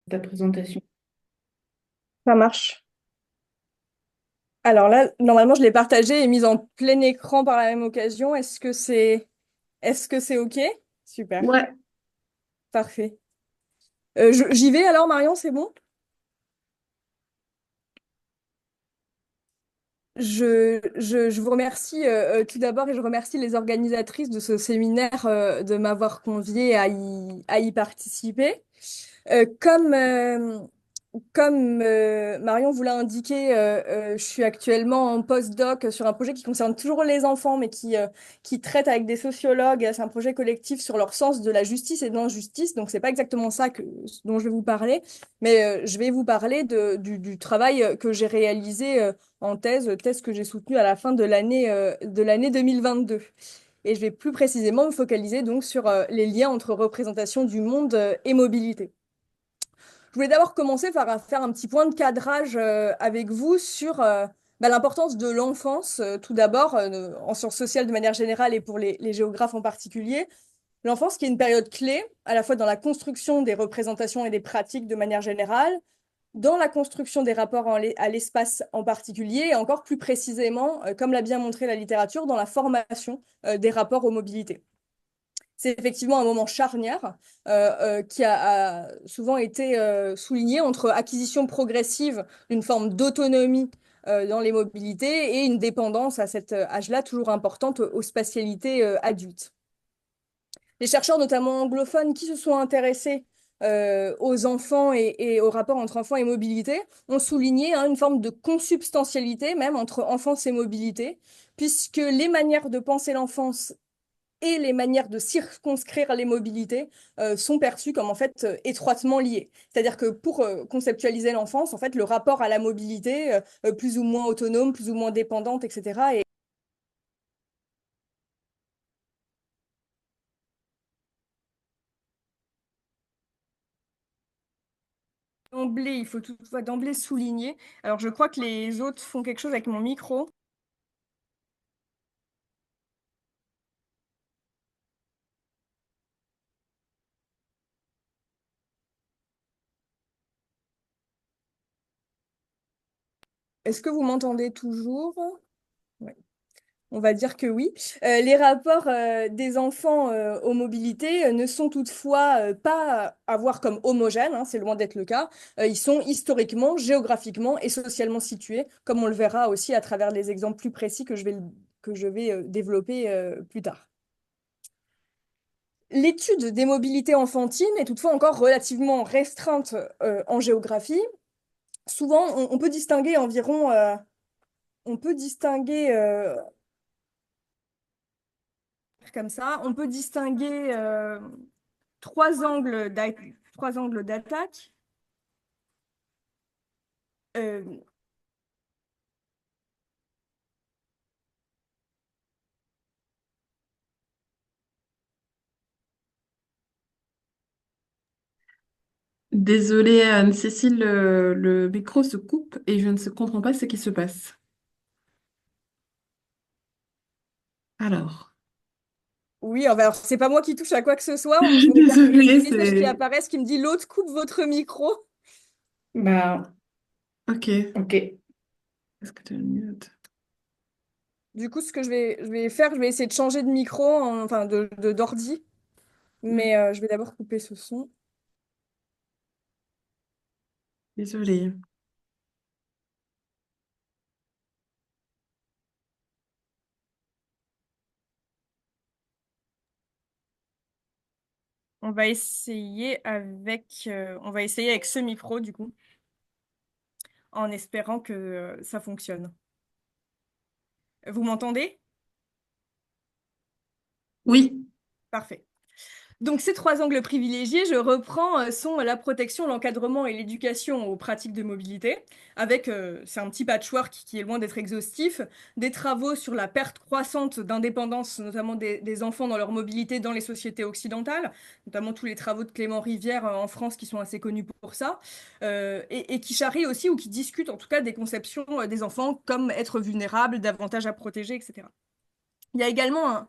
ta présentation. Ça marche. Alors là, normalement, je l'ai partagé et mise en plein écran par la même occasion. Est-ce que c'est OK? Super, Ouais, parfait. J'y vais alors, Marion, c'est bon? Je vous remercie tout d'abord et je remercie les organisatrices de ce séminaire de m'avoir conviée à y participer. Comme Marion vous l'a indiqué, je suis actuellement en postdoc sur un projet qui concerne toujours les enfants, mais qui traite avec des sociologues. C'est un projet collectif sur leur sens de la justice et de l'injustice. Donc, c'est pas exactement ça dont je vais vous parler, mais je vais vous parler du travail que j'ai réalisé en thèse que j'ai soutenue à la fin de l'année 2022. Et je vais plus précisément me focaliser donc sur les liens entre représentation du monde et mobilité. Je voulais d'abord commencer par faire un petit point de cadrage avec vous sur l'importance de l'enfance, tout d'abord, en sciences sociales de manière générale et pour les géographes en particulier. L'enfance qui est une période clé, à la fois dans la construction des représentations et des pratiques de manière générale, dans la construction des rapports à l'espace en particulier, et encore plus précisément, comme l'a bien montré la littérature, dans la formation des rapports aux mobilités. C'est effectivement un moment charnière qui a souvent été souligné entre acquisition progressive d'une forme d'autonomie dans les mobilités et une dépendance à cet âge-là toujours importante aux spatialités adultes. Les chercheurs, notamment anglophones, qui se sont intéressés aux enfants et au rapport entre enfants et mobilité, ont souligné une forme de consubstantialité même entre enfance et mobilité, puisque les manières de penser l'enfance et les manières de circonscrire les mobilités sont perçues comme en fait étroitement liées. C'est-à-dire que pour conceptualiser l'enfance, en fait, le rapport à la mobilité, plus ou moins autonome, plus ou moins dépendante, etc. Et d'emblée, il faut toutefois d'emblée souligner. Alors, je crois que les autres font quelque chose avec mon micro. Est-ce que vous m'entendez toujours? Ouais. On va dire que oui. Les rapports des enfants aux mobilités ne sont toutefois pas à voir comme homogènes, hein, c'est loin d'être le cas. Ils sont historiquement, géographiquement et socialement situés, comme on le verra aussi à travers les exemples plus précis que je vais développer plus tard. L'étude des mobilités enfantines est toutefois encore relativement restreinte en géographie. Souvent, on peut distinguer environ, on peut distinguer comme ça. On peut distinguer trois angles trois angles d'attaque. Euh, désolée Anne-Cécile, le micro se coupe et je ne comprends pas ce qui se passe. Alors, oui, enfin, alors, c'est pas moi qui touche à quoi que ce soit. je Je suis regarde, il y a désolée, des messages qui c'est... apparaissent qui me disent l'autre coupe votre micro. Bah, ok. Ok. Est-ce que tu as une minute? Du coup, ce que je vais faire, je vais essayer de changer de micro, enfin d'ordi, Hmm, mais je vais d'abord couper ce son. désolée. On va essayer avec ce micro, du coup, en espérant que ça fonctionne. Vous m'entendez? Oui. Parfait. Donc, ces trois angles privilégiés, je reprends, sont la protection, l'encadrement et l'éducation aux pratiques de mobilité, avec, c'est un petit patchwork qui est loin d'être exhaustif, des travaux sur la perte croissante d'indépendance, notamment des enfants dans leur mobilité dans les sociétés occidentales, notamment tous les travaux de Clément Rivière en France qui sont assez connus pour ça, et qui charrient aussi ou qui discutent en tout cas des conceptions des enfants comme être vulnérables, davantage à protéger, etc. Il y a également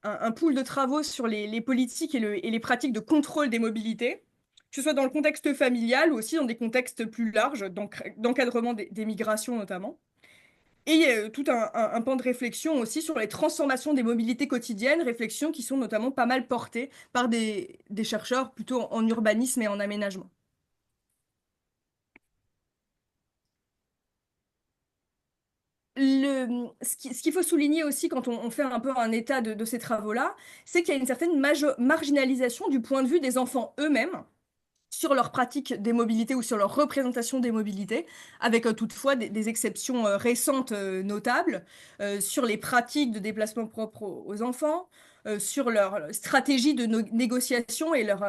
un pool de travaux sur les politiques et les pratiques de contrôle des mobilités, que ce soit dans le contexte familial ou aussi dans des contextes plus larges, d'encadrement des migrations notamment. Et il y a tout un pan de réflexion aussi sur les transformations des mobilités quotidiennes, réflexions qui sont notamment pas mal portées par des chercheurs plutôt en urbanisme et en aménagement. Ce qu'il faut souligner aussi quand on fait un peu un état de ces travaux-là, c'est qu'il y a une certaine marginalisation du point de vue des enfants eux-mêmes sur leur pratique des mobilités ou sur leur représentation des mobilités, avec toutefois des exceptions récentes notables sur les pratiques de déplacement propres aux enfants, sur leur stratégie de négociation et leur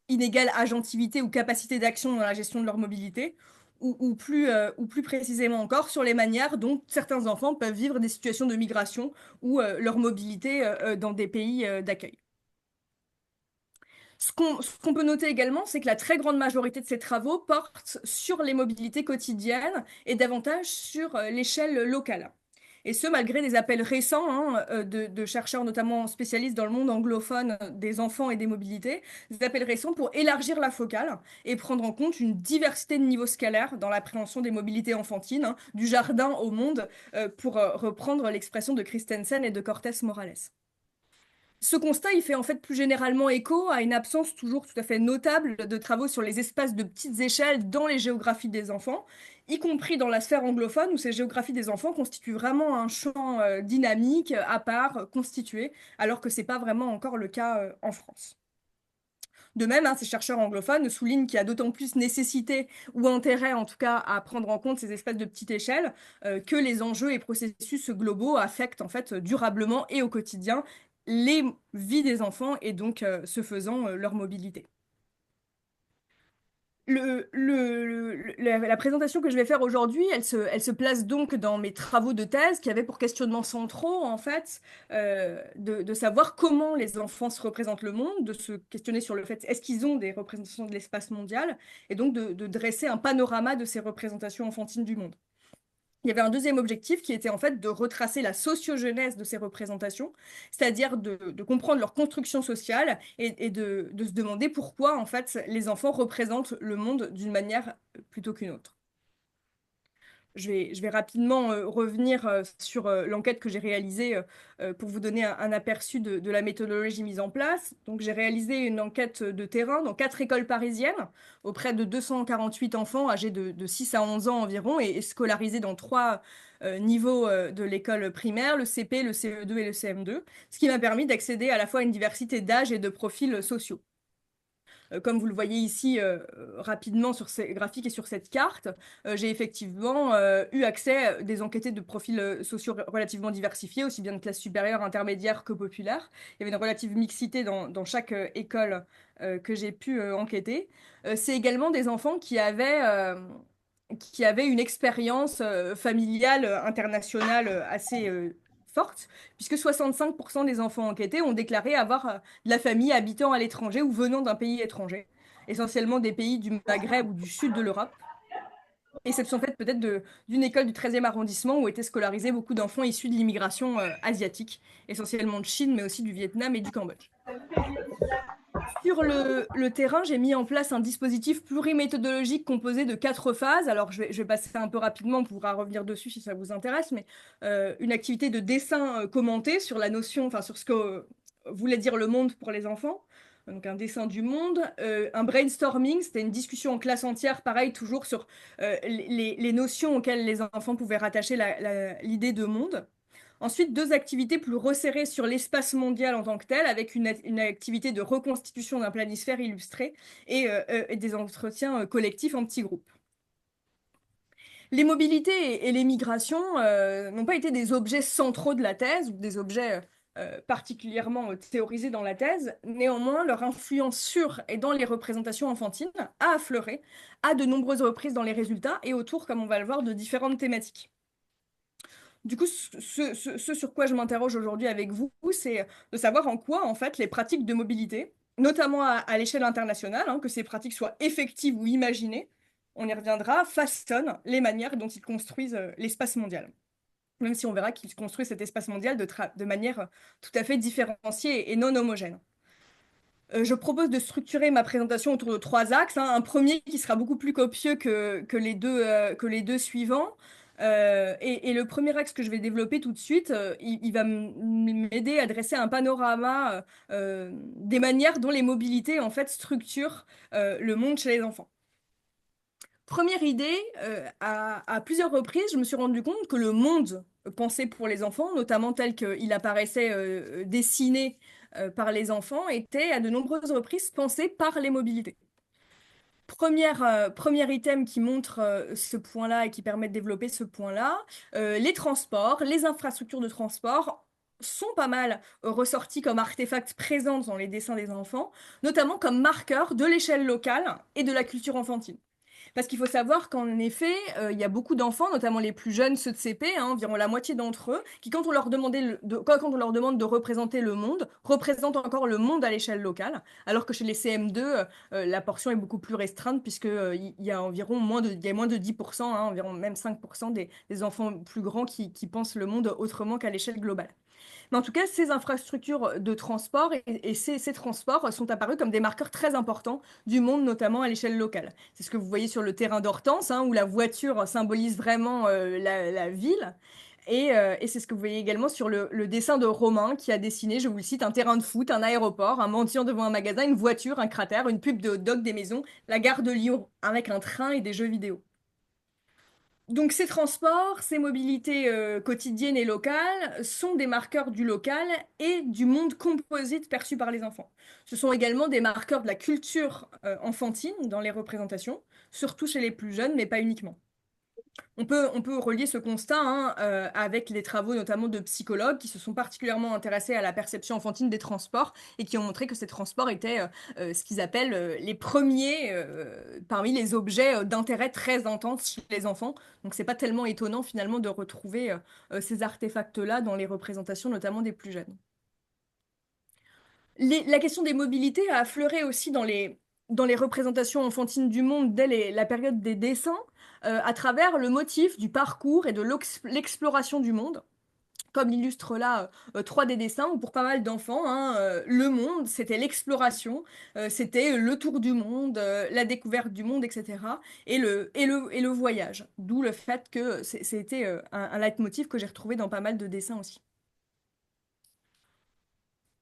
inégale agentivité ou capacité d'action dans la gestion de leur mobilité, ou plus précisément encore sur les manières dont certains enfants peuvent vivre des situations de migration ou leur mobilité dans des pays d'accueil. Ce qu'on peut noter également, c'est que la très grande majorité de ces travaux portent sur les mobilités quotidiennes et davantage sur l'échelle locale. Et ce, malgré des appels récents hein, de chercheurs, notamment spécialistes dans le monde anglophone des enfants et des mobilités, des appels récents pour élargir la focale et prendre en compte une diversité de niveaux scalaires dans l'appréhension des mobilités enfantines, hein, du jardin au monde, pour reprendre l'expression de Christensen et de Cortés Morales. Ce constat, il fait en fait plus généralement écho à une absence toujours tout à fait notable de travaux sur les espaces de petites échelles dans les géographies des enfants, y compris dans la sphère anglophone où ces géographies des enfants constituent vraiment un champ dynamique à part, constitué, alors que ce n'est pas vraiment encore le cas en France. De même, hein, ces chercheurs anglophones soulignent qu'il y a d'autant plus nécessité ou intérêt, en tout cas, à prendre en compte ces espaces de petite échelle que les enjeux et processus globaux affectent en fait durablement et au quotidien les vies des enfants et donc, ce faisant, leur mobilité. La présentation que je vais faire aujourd'hui, elle se place donc dans mes travaux de thèse qui avaient pour questionnement centraux, en fait, de savoir comment les enfants se représentent le monde, de se questionner sur le fait est-ce qu'ils ont des représentations de l'espace mondial, et donc de dresser un panorama de ces représentations enfantines du monde. Il y avait un deuxième objectif qui était en fait de retracer la sociogenèse de ces représentations, c'est-à-dire de comprendre leur construction sociale et de se demander pourquoi en fait les enfants représentent le monde d'une manière plutôt qu'une autre. Je vais rapidement revenir sur l'enquête que j'ai réalisée pour vous donner un aperçu de la méthodologie mise en place. Donc, j'ai réalisé une enquête de terrain dans 4 écoles parisiennes auprès de 248 enfants âgés de 6 à 11 ans environ et scolarisés dans 3 niveaux de l'école primaire, le CP, le CE2 et le CM2, ce qui m'a permis d'accéder à la fois à une diversité d'âges et de profils sociaux. Comme vous le voyez ici rapidement sur ces graphiques et sur cette carte, j'ai effectivement eu accès à des enquêtés de profils sociaux relativement diversifiés, aussi bien de classe supérieure, intermédiaire que populaire. Il y avait une relative mixité dans chaque école que j'ai pu enquêter. C'est également des enfants qui avaient une expérience familiale internationale assez forte, puisque 65% des enfants enquêtés ont déclaré avoir de la famille habitant à l'étranger ou venant d'un pays étranger, essentiellement des pays du Maghreb ou du sud de l'Europe. Exception faite peut-être d'une école du 13e arrondissement où étaient scolarisés beaucoup d'enfants issus de l'immigration asiatique, essentiellement de Chine, mais aussi du Vietnam et du Cambodge. Sur le terrain, j'ai mis en place un dispositif pluriméthodologique composé de 4 phases. Alors, je vais passer un peu rapidement, on pourra revenir dessus si ça vous intéresse, mais une activité de dessin commenté sur la notion, enfin sur ce que voulait dire le monde pour les enfants. Donc un dessin du monde, un brainstorming, c'était une discussion en classe entière, pareil, toujours sur les notions auxquelles les enfants pouvaient rattacher l'idée de monde. Ensuite, 2 activités plus resserrées sur l'espace mondial en tant que tel, avec une activité de reconstitution d'un planisphère illustré et des entretiens collectifs en petits groupes. Les mobilités et les migrations n'ont pas été des objets centraux de la thèse ou des objets particulièrement théorisés dans la thèse. Néanmoins, leur influence sur et dans les représentations enfantines a affleuré à de nombreuses reprises dans les résultats et autour, comme on va le voir, de différentes thématiques. Du coup, ce sur quoi je m'interroge aujourd'hui avec vous, c'est de savoir en quoi, en fait, les pratiques de mobilité, notamment à l'échelle internationale, hein, que ces pratiques soient effectives ou imaginées, on y reviendra, façonnent les manières dont ils construisent l'espace mondial. Même si on verra qu'ils construisent cet espace mondial de manière tout à fait différenciée et non homogène. Je propose de structurer ma présentation autour de trois axes, hein. Un premier qui sera beaucoup plus copieux que les deux suivants. Et le premier axe que je vais développer tout de suite, il va m'aider à dresser un panorama des manières dont les mobilités en fait structurent le monde chez les enfants. Première idée, à plusieurs reprises, je me suis rendu compte que le monde pensé pour les enfants, notamment tel qu'il apparaissait dessiné par les enfants, était à de nombreuses reprises pensé par les mobilités. Premier item qui montre ce point-là et qui permet de développer ce point-là, les transports, les infrastructures de transport sont pas mal ressortis comme artefacts présents dans les dessins des enfants, notamment comme marqueurs de l'échelle locale et de la culture enfantine. Parce qu'il faut savoir qu'en effet, il y a beaucoup d'enfants, notamment les plus jeunes, ceux de CP, hein, environ la moitié d'entre eux, qui, quand on leur quand on leur demande de représenter le monde, représentent encore le monde à l'échelle locale, alors que chez les CM2, la portion est beaucoup plus restreinte, puisque, il y a environ il y a moins de 10%, hein, environ même 5% des enfants plus grands qui pensent le monde autrement qu'à l'échelle globale. Mais en tout cas, ces infrastructures de transport et ces transports sont apparus comme des marqueurs très importants du monde, notamment à l'échelle locale. C'est ce que vous voyez sur le terrain d'Hortense, hein, où la voiture symbolise vraiment la ville. Et c'est ce que vous voyez également sur le dessin de Romain qui a dessiné, je vous le cite, un terrain de foot, un aéroport, un mendiant devant un magasin, une voiture, un cratère, une pub de hot dog des maisons, la gare de Lyon avec un train et des jeux vidéo. Donc ces transports, ces mobilités quotidiennes et locales sont des marqueurs du local et du monde composite perçu par les enfants. Ce sont également des marqueurs de la culture enfantine dans les représentations, surtout chez les plus jeunes, mais pas uniquement. On peut relier ce constat hein, avec les travaux notamment de psychologues qui se sont particulièrement intéressés à la perception enfantine des transports et qui ont montré que ces transports étaient ce qu'ils appellent les premiers parmi les objets d'intérêt très intense chez les enfants. Donc c'est pas tellement étonnant finalement de retrouver ces artefacts-là dans les représentations notamment des plus jeunes. La question des mobilités a affleuré aussi dans les représentations enfantines du monde dès la période des dessins, à travers le motif du parcours et de l'exploration du monde. Comme l'illustre là trois des dessins, où pour pas mal d'enfants, hein, le monde, c'était l'exploration, c'était le tour du monde, la découverte du monde, etc. Et le voyage. D'où le fait que c'était un leitmotiv que j'ai retrouvé dans pas mal de dessins aussi.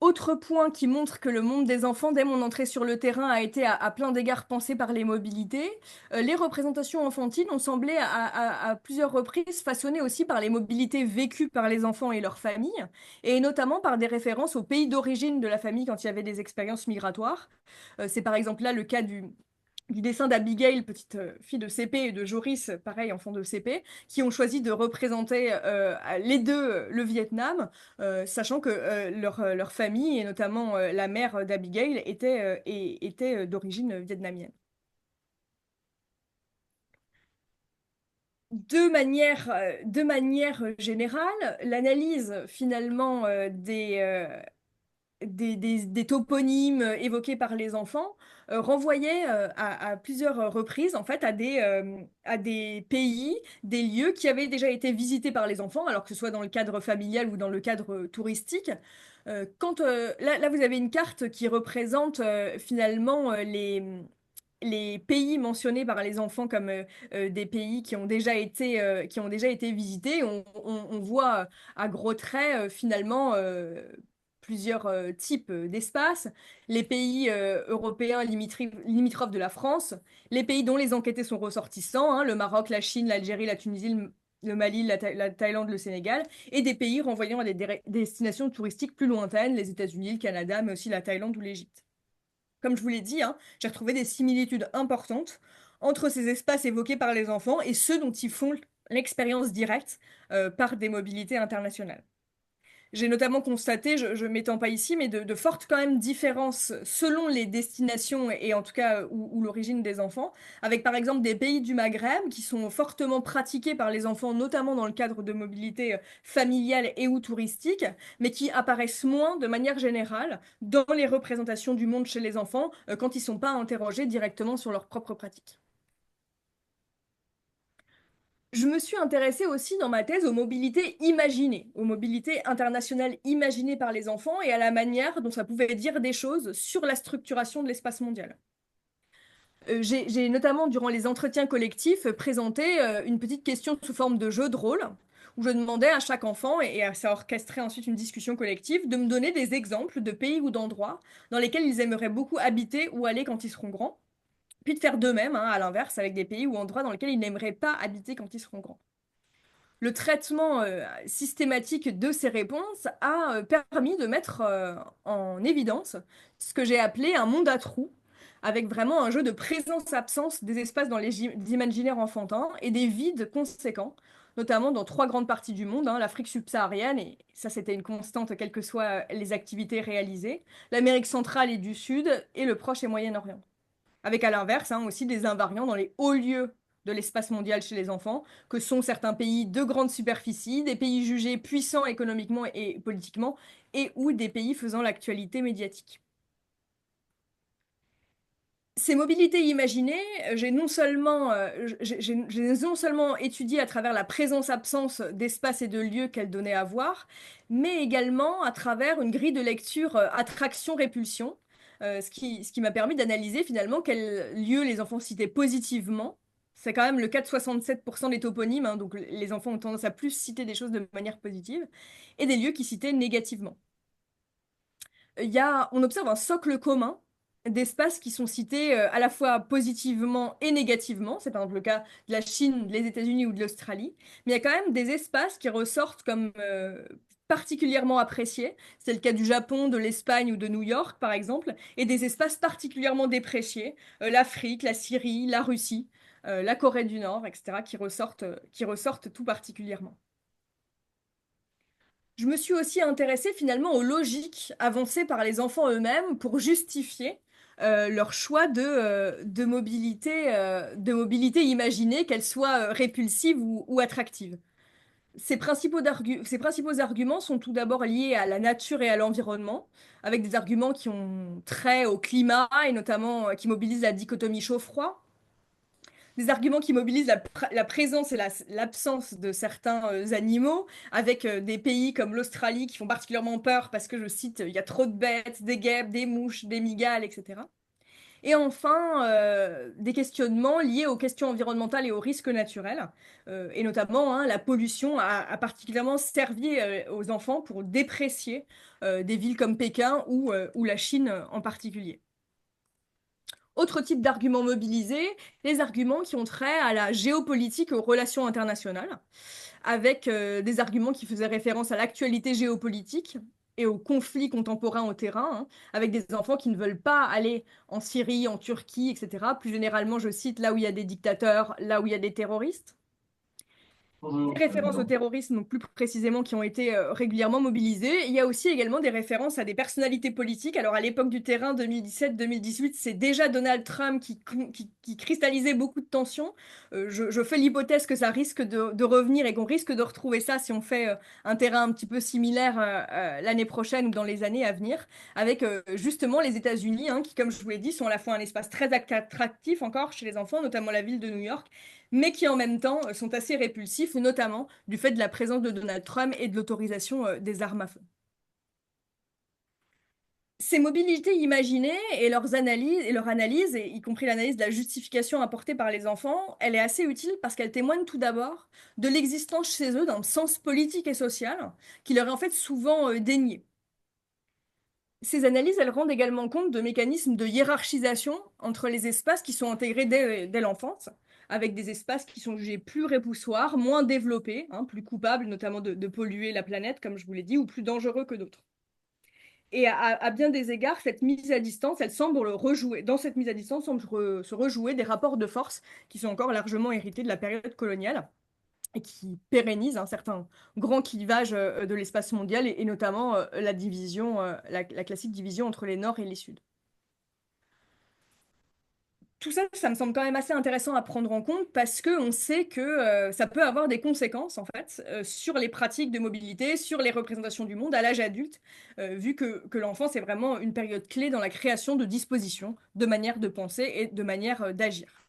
Autre point qui montre que le monde des enfants, dès mon entrée sur le terrain, a été à plein d'égards pensé par les mobilités. Les représentations enfantines ont semblé à plusieurs reprises façonnées aussi par les mobilités vécues par les enfants et leurs familles, et notamment par des références au pays d'origine de la famille quand il y avait des expériences migratoires. C'est par exemple là le cas du dessin d'Abigail, petite fille de CP, et de Joris, pareil, enfant de CP, qui ont choisi de représenter les deux le Vietnam, sachant que leur famille, et notamment la mère d'Abigail, était d'origine vietnamienne. De manière générale, l'analyse finalement des toponymes évoqués par les enfants renvoyaient à plusieurs reprises en fait à des pays, des lieux qui avaient déjà été visités par les enfants, alors que ce soit dans le cadre familial ou dans le cadre touristique. Là, vous avez une carte qui représente finalement les pays mentionnés par les enfants comme des pays qui ont déjà été visités. On voit à gros traits finalement plusieurs types d'espaces. Les pays européens limitrophes de la France, les pays dont les enquêtés sont ressortissants, hein, le Maroc, la Chine, l'Algérie, la Tunisie, le Mali, la Thaïlande, le Sénégal, et des pays renvoyant à des destinations touristiques plus lointaines, les États-Unis, le Canada, mais aussi la Thaïlande ou l'Égypte. Comme je vous l'ai dit, hein, j'ai retrouvé des similitudes importantes entre ces espaces évoqués par les enfants et ceux dont ils font l'expérience directe par des mobilités internationales. J'ai notamment constaté, je m'étends pas ici, mais de fortes quand même différences selon les destinations et en tout cas où l'origine des enfants, avec par exemple des pays du Maghreb qui sont fortement pratiqués par les enfants, notamment dans le cadre de mobilité familiale et ou touristique, mais qui apparaissent moins de manière générale dans les représentations du monde chez les enfants quand ils sont pas interrogés directement sur leurs propres pratiques. Je me suis intéressée aussi dans ma thèse aux mobilités imaginées, aux mobilités internationales imaginées par les enfants et à la manière dont ça pouvait dire des choses sur la structuration de l'espace mondial. J'ai notamment, durant les entretiens collectifs, présenté une petite question sous forme de jeu de rôle, où je demandais à chaque enfant, et ça orchestrait ensuite une discussion collective, de me donner des exemples de pays ou d'endroits dans lesquels ils aimeraient beaucoup habiter ou aller quand ils seront grands, puis de faire d'eux-mêmes, hein, à l'inverse, avec des pays ou endroits dans lesquels ils n'aimeraient pas habiter quand ils seront grands. Le traitement systématique de ces réponses a permis de mettre en évidence ce que j'ai appelé un monde à trous, avec vraiment un jeu de présence-absence des espaces dans les imaginaires enfantins et des vides conséquents, notamment dans trois grandes parties du monde, hein, l'Afrique subsaharienne, et ça c'était une constante quelles que soient les activités réalisées, l'Amérique centrale et du Sud, et le Proche et Moyen-Orient. Avec à l'inverse, hein, aussi des invariants dans les hauts lieux de l'espace mondial chez les enfants, que sont certains pays de grande superficie, des pays jugés puissants économiquement et politiquement, et ou des pays faisant l'actualité médiatique. Ces mobilités imaginées, j'ai non seulement étudié à travers la présence-absence d'espace et de lieux qu'elles donnaient à voir, mais également à travers une grille de lecture attraction-répulsion, ce qui m'a permis d'analyser finalement quels lieux les enfants citaient positivement. C'est quand même le cas de 67% des toponymes, hein, donc les enfants ont tendance à plus citer des choses de manière positive, et des lieux qui citaient négativement. On observe un socle commun d'espaces qui sont cités à la fois positivement et négativement. C'est par exemple le cas de la Chine, des États-Unis ou de l'Australie. Mais il y a quand même des espaces qui ressortent comme particulièrement appréciés. C'est le cas du Japon, de l'Espagne ou de New York, par exemple, et des espaces particulièrement dépréciés, l'Afrique, la Syrie, la Russie, la Corée du Nord, etc., qui ressortent tout particulièrement. Je me suis aussi intéressée finalement aux logiques avancées par les enfants eux-mêmes pour justifier leur choix de mobilité imaginée, qu'elle soit répulsive ou attractive. Ces principaux arguments sont tout d'abord liés à la nature et à l'environnement, avec des arguments qui ont trait au climat et notamment qui mobilisent la dichotomie chaud-froid, des arguments qui mobilisent la présence et l'absence de certains animaux, avec des pays comme l'Australie qui font particulièrement peur parce que, je cite, il y a trop de bêtes, des guêpes, des mouches, des migales, etc. Et enfin, des questionnements liés aux questions environnementales et aux risques naturels, et notamment hein, la pollution a particulièrement servi aux enfants pour déprécier des villes comme Pékin ou la Chine en particulier. Autre type d'arguments mobilisés, les arguments qui ont trait à la géopolitique et aux relations internationales, avec des arguments qui faisaient référence à l'actualité géopolitique et aux conflits contemporains au terrain, hein, avec des enfants qui ne veulent pas aller en Syrie, en Turquie, etc. Plus généralement, je cite, là où il y a des dictateurs, là où il y a des terroristes. Des références au terrorisme, donc plus précisément, qui ont été régulièrement mobilisées. Il y a aussi également des références à des personnalités politiques. Alors, à l'époque du terrain, 2017-2018, c'est déjà Donald Trump qui cristallisait beaucoup de tensions. Je fais l'hypothèse que ça risque de revenir et qu'on risque de retrouver ça si on fait un terrain un petit peu similaire l'année prochaine ou dans les années à venir, avec justement les États-Unis, hein, qui, comme je vous l'ai dit, sont à la fois un espace très attractif encore chez les enfants, notamment la ville de New York, mais qui en même temps sont assez répulsifs, notamment du fait de la présence de Donald Trump et de l'autorisation des armes à feu. Ces mobilités imaginées et leur analyse, y compris l'analyse de la justification apportée par les enfants, elle est assez utile parce qu'elle témoigne tout d'abord de l'existence chez eux d'un sens politique et social qui leur est en fait souvent dénié. Ces analyses, elles rendent également compte de mécanismes de hiérarchisation entre les espaces qui sont intégrés dès l'enfance, avec des espaces qui sont jugés plus repoussoirs, moins développés, hein, plus coupables notamment de polluer la planète, comme je vous l'ai dit, ou plus dangereux que d'autres. Et à bien des égards, cette mise à distance, elle semble rejouer, dans cette mise à distance, semble se rejouer des rapports de force qui sont encore largement hérités de la période coloniale et qui pérennise un certain grand clivage de l'espace mondial et notamment la division, la classique division entre les nord et les sud. Tout ça, ça me semble quand même assez intéressant à prendre en compte parce qu'on sait que ça peut avoir des conséquences en fait sur les pratiques de mobilité, sur les représentations du monde à l'âge adulte, vu que l'enfance est vraiment une période clé dans la création de dispositions, de manières de penser et de manières d'agir.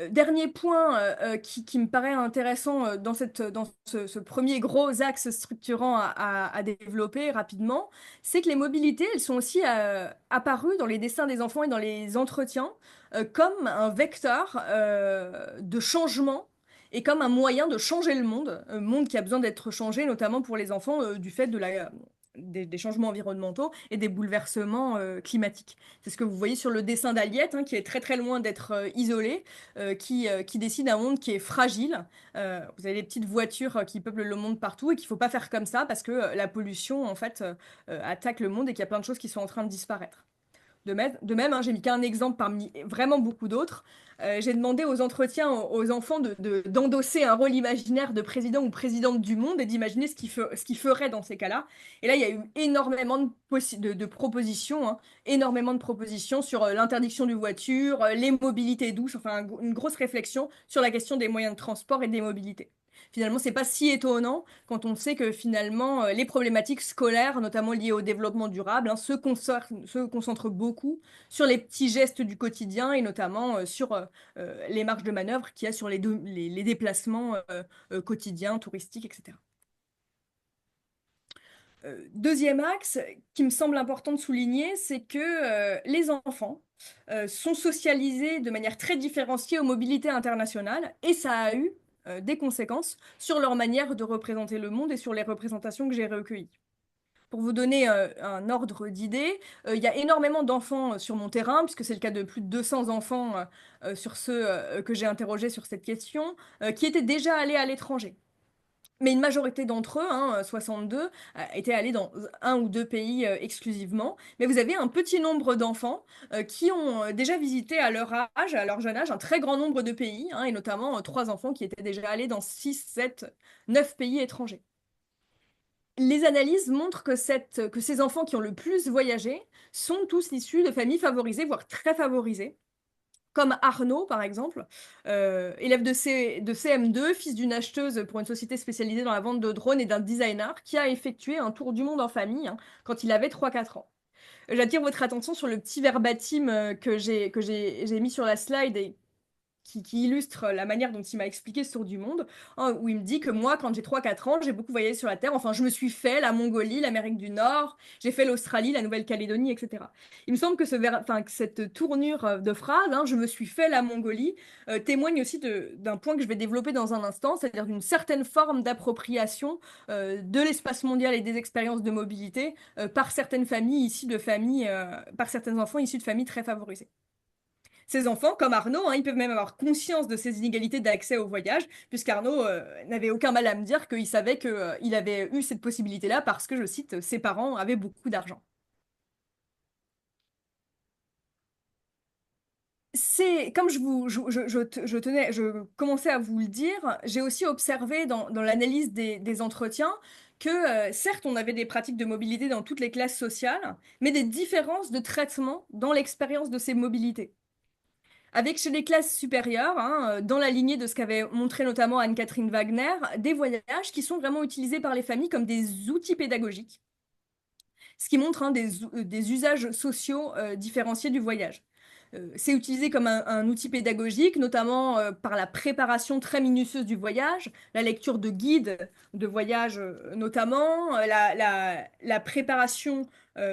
Dernier point qui me paraît intéressant dans ce premier gros axe structurant à développer rapidement, c'est que les mobilités, elles sont aussi apparues dans les dessins des enfants et dans les entretiens comme un vecteur de changement et comme un moyen de changer le monde, un monde qui a besoin d'être changé, notamment pour les enfants, du fait des changements environnementaux et des bouleversements climatiques. C'est ce que vous voyez sur le dessin d'Aliette, hein, qui est très très loin d'être isolé, qui dessine un monde qui est fragile. Vous avez des petites voitures qui peuplent le monde partout et qu'il ne faut pas faire comme ça parce que la pollution, en fait, attaque le monde et qu'il y a plein de choses qui sont en train de disparaître. De même, hein, j'ai mis qu'un exemple parmi vraiment beaucoup d'autres. J'ai demandé aux entretiens aux enfants d'endosser un rôle imaginaire de président ou présidente du monde et d'imaginer ce qu'ils feraient dans ces cas-là. Et là, il y a eu énormément de propositions, hein, énormément de propositions sur l'interdiction de voitures, les mobilités douces, enfin une grosse réflexion sur la question des moyens de transport et des mobilités. Finalement, c'est pas si étonnant quand on sait que finalement les problématiques scolaires, notamment liées au développement durable, hein, se concentrent beaucoup sur les petits gestes du quotidien et notamment sur les marges de manœuvre qu'il y a sur les déplacements quotidiens, touristiques, etc. Deuxième axe qui me semble important de souligner, c'est que les enfants sont socialisés de manière très différenciée aux mobilités internationales et ça a eu des conséquences sur leur manière de représenter le monde et sur les représentations que j'ai recueillies. Pour vous donner un ordre d'idée, il y a énormément d'enfants sur mon terrain, puisque c'est le cas de plus de 200 enfants sur ceux que j'ai interrogés sur cette question, qui étaient déjà allés à l'étranger. Mais une majorité d'entre eux, hein, 62, étaient allés dans un ou deux pays exclusivement. Mais vous avez un petit nombre d'enfants qui ont déjà visité à leur âge, à leur jeune âge, un très grand nombre de pays, hein, et notamment trois enfants qui étaient déjà allés dans 6, 7, 9 pays étrangers. Les analyses montrent que ces enfants qui ont le plus voyagé sont tous issus de familles favorisées, voire très favorisées, comme Arnaud, par exemple, élève de CM2, fils d'une acheteuse pour une société spécialisée dans la vente de drones et d'un designer, qui a effectué un tour du monde en famille, hein, quand il avait 3-4 ans. J'attire votre attention sur le petit verbatim j'ai mis sur la slide et qui illustre la manière dont il m'a expliqué ce tour du monde, hein, où il me dit que moi, quand j'ai 3-4 ans, j'ai beaucoup voyagé sur la Terre. Enfin, je me suis fait la Mongolie, l'Amérique du Nord, j'ai fait l'Australie, la Nouvelle-Calédonie, etc. Il me semble que, que cette tournure de phrase, hein, je me suis fait la Mongolie, témoigne aussi d'un point que je vais développer dans un instant, c'est-à-dire d'une certaine forme d'appropriation de l'espace mondial et des expériences de mobilité par certaines familles par certains enfants issus de familles très favorisées. Ces enfants, comme Arnaud, hein, ils peuvent même avoir conscience de ces inégalités d'accès au voyage, puisqu'Arnaud n'avait aucun mal à me dire qu'il savait qu'il avait eu cette possibilité-là parce que, je cite, ses parents avaient beaucoup d'argent. C'est comme je commençais à vous le dire, j'ai aussi observé dans l'analyse des entretiens que certes on avait des pratiques de mobilité dans toutes les classes sociales, mais des différences de traitement dans l'expérience de ces mobilités. Avec chez les classes supérieures, hein, dans la lignée de ce qu'avait montré notamment Anne-Catherine Wagner, des voyages qui sont vraiment utilisés par les familles comme des outils pédagogiques, ce qui montre hein, des usages sociaux différenciés du voyage. C'est utilisé comme un outil pédagogique, notamment par la préparation très minutieuse du voyage, la lecture de guides de voyage notamment, la préparation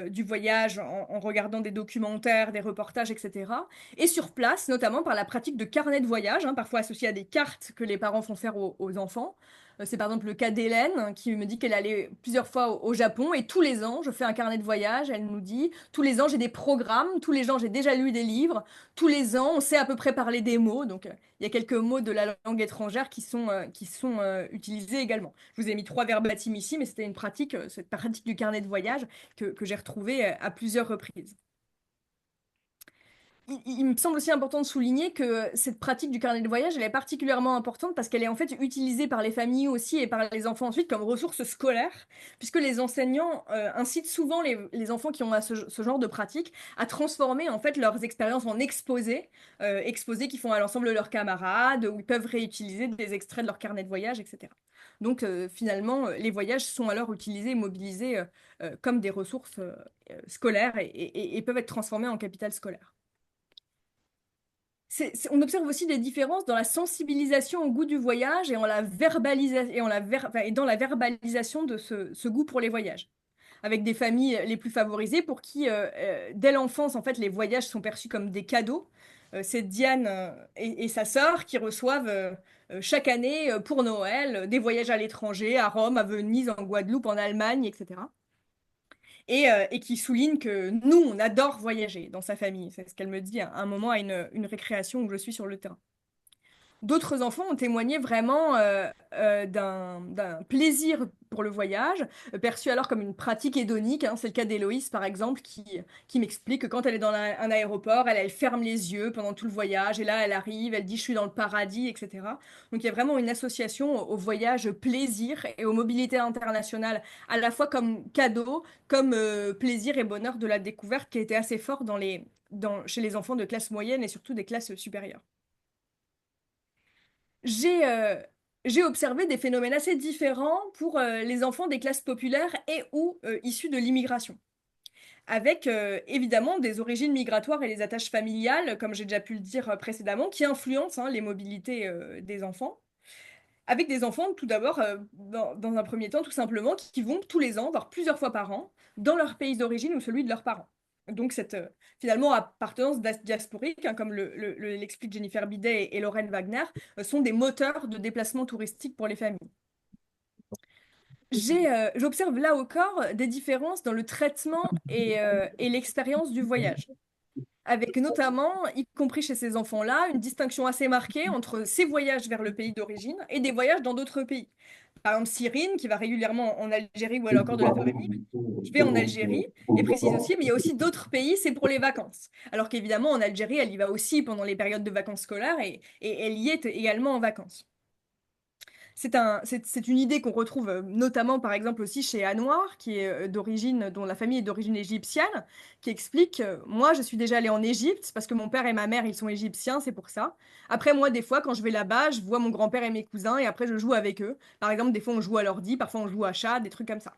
du voyage en regardant des documentaires, des reportages, etc. Et sur place, notamment par la pratique de carnets de voyage, hein, parfois associés à des cartes que les parents font faire aux enfants. C'est par exemple le cas d'Hélène qui me dit qu'elle allait plusieurs fois au Japon et tous les ans, je fais un carnet de voyage, elle nous dit, tous les ans j'ai des programmes, tous les ans j'ai déjà lu des livres, tous les ans on sait à peu près parler des mots, donc il y a quelques mots de la langue étrangère qui sont utilisés également. Je vous ai mis 3 verbatim ici, mais c'était une pratique, cette pratique du carnet de voyage que j'ai retrouvée à plusieurs reprises. Il me semble aussi important de souligner que cette pratique du carnet de voyage, elle est particulièrement importante parce qu'elle est en fait utilisée par les familles aussi et par les enfants ensuite comme ressource scolaire, puisque les enseignants incitent souvent les enfants qui ont ce genre de pratique à transformer en fait leurs expériences en exposés, exposés qui font à l'ensemble de leurs camarades, où ils peuvent réutiliser des extraits de leur carnet de voyage, etc. Donc finalement, les voyages sont alors utilisés et mobilisés comme des ressources scolaires et peuvent être transformés en capital scolaire. On observe aussi des différences dans la sensibilisation au goût du voyage et, en la et dans la verbalisation de ce goût pour les voyages. Avec des familles les plus favorisées pour qui, dès l'enfance, en fait, les voyages sont perçus comme des cadeaux. C'est Diane et sa sœur qui reçoivent chaque année pour Noël des voyages à l'étranger, à Rome, à Venise, en Guadeloupe, en Allemagne, etc. Et qui souligne que nous, on adore voyager dans sa famille. C'est ce qu'elle me dit à un moment à une récréation où je suis sur le terrain. D'autres enfants ont témoigné vraiment d'un plaisir pour le voyage, perçu alors comme une pratique hédonique, hein. C'est le cas d'Héloïse, par exemple, qui m'explique que quand elle est dans un aéroport, elle ferme les yeux pendant tout le voyage, et là, elle arrive, elle dit «je suis dans le paradis», etc. Donc il y a vraiment une association au voyage plaisir et aux mobilités internationales, à la fois comme cadeau, comme plaisir et bonheur de la découverte, qui a été assez fort chez les enfants de classe moyenne et surtout des classes supérieures. J'ai j'ai observé des phénomènes assez différents pour les enfants des classes populaires et ou issus de l'immigration, avec évidemment des origines migratoires et les attaches familiales, comme j'ai déjà pu le dire précédemment, qui influencent hein, les mobilités des enfants. Avec des enfants, tout d'abord, dans un premier temps, tout simplement, qui vont tous les ans, voire plusieurs fois par an, dans leur pays d'origine ou celui de leurs parents. Donc cette finalement appartenance diasporique, hein, comme l'explique Jennifer Bidet et Lorraine Wagner, sont des moteurs de déplacement touristique pour les familles. J'observe là encore des différences dans le traitement et l'expérience du voyage, avec notamment, y compris chez ces enfants-là, une distinction assez marquée entre ces voyages vers le pays d'origine et des voyages dans d'autres pays. Par exemple, Cyrine, qui va régulièrement en Algérie où elle a encore de la famille, je vais en Algérie, et précise aussi, mais il y a aussi d'autres pays, c'est pour les vacances. Alors qu'évidemment, en Algérie, elle y va aussi pendant les périodes de vacances scolaires et elle y est également en vacances. C'est une idée qu'on retrouve notamment, par exemple, aussi chez Anouar, dont la famille est d'origine égyptienne, qui explique moi, je suis déjà allée en Égypte parce que mon père et ma mère, ils sont égyptiens, c'est pour ça. Après, moi, des fois, quand je vais là-bas, je vois mon grand-père et mes cousins et après, je joue avec eux. Par exemple, des fois, on joue à l'ordi, parfois, on joue à chat, des trucs comme ça.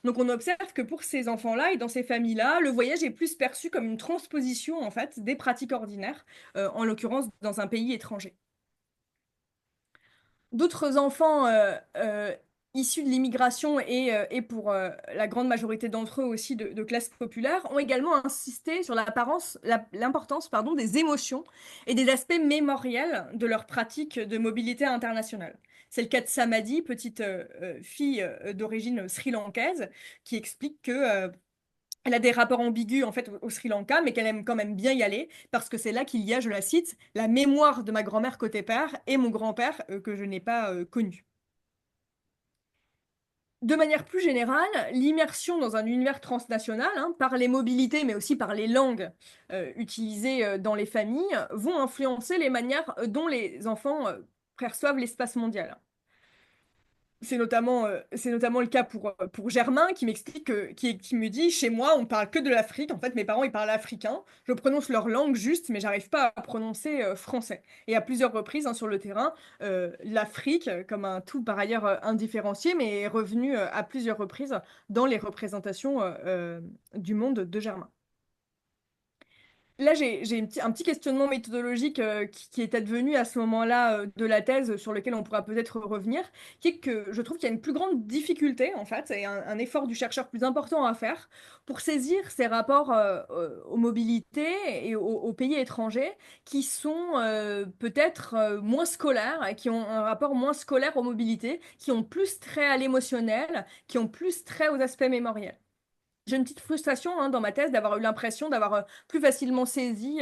Donc, on observe que pour ces enfants-là et dans ces familles-là, le voyage est plus perçu comme une transposition, en fait, des pratiques ordinaires, en l'occurrence dans un pays étranger. D'autres enfants issus de l'immigration et pour la grande majorité d'entre eux aussi de classe populaire ont également insisté sur l'importance des émotions et des aspects mémoriels de leur pratique de mobilité internationale. C'est le cas de Samadhi, petite fille d'origine sri-lankaise, qui explique que elle a des rapports ambigus en fait au Sri Lanka, mais qu'elle aime quand même bien y aller parce que c'est là qu'il y a, je la cite, la mémoire de ma grand-mère côté père et mon grand-père que je n'ai pas connu. De manière plus générale, l'immersion dans un univers transnational, hein, par les mobilités, mais aussi par les langues utilisées dans les familles, vont influencer les manières dont les enfants perçoivent l'espace mondial. C'est notamment le cas pour Germain qui m'explique qui me dit, chez moi, on parle que de l'Afrique. En fait, mes parents, ils parlent africain. Je prononce leur langue juste, mais j'arrive pas à prononcer français. Et à plusieurs reprises hein, sur le terrain, l'Afrique, comme un tout par ailleurs indifférencié, mais est revenu à plusieurs reprises dans les représentations du monde de Germain. Là, j'ai un petit questionnement méthodologique qui est advenu à ce moment-là de la thèse sur lequel on pourra peut-être revenir, qui est que je trouve qu'il y a une plus grande difficulté, en fait, et un effort du chercheur plus important à faire pour saisir ces rapports aux mobilités et aux pays étrangers qui sont peut-être moins scolaires, et qui ont un rapport moins scolaire aux mobilités, qui ont plus trait à l'émotionnel, qui ont plus trait aux aspects mémoriels. J'ai une petite frustration hein, dans ma thèse d'avoir eu l'impression d'avoir plus facilement saisi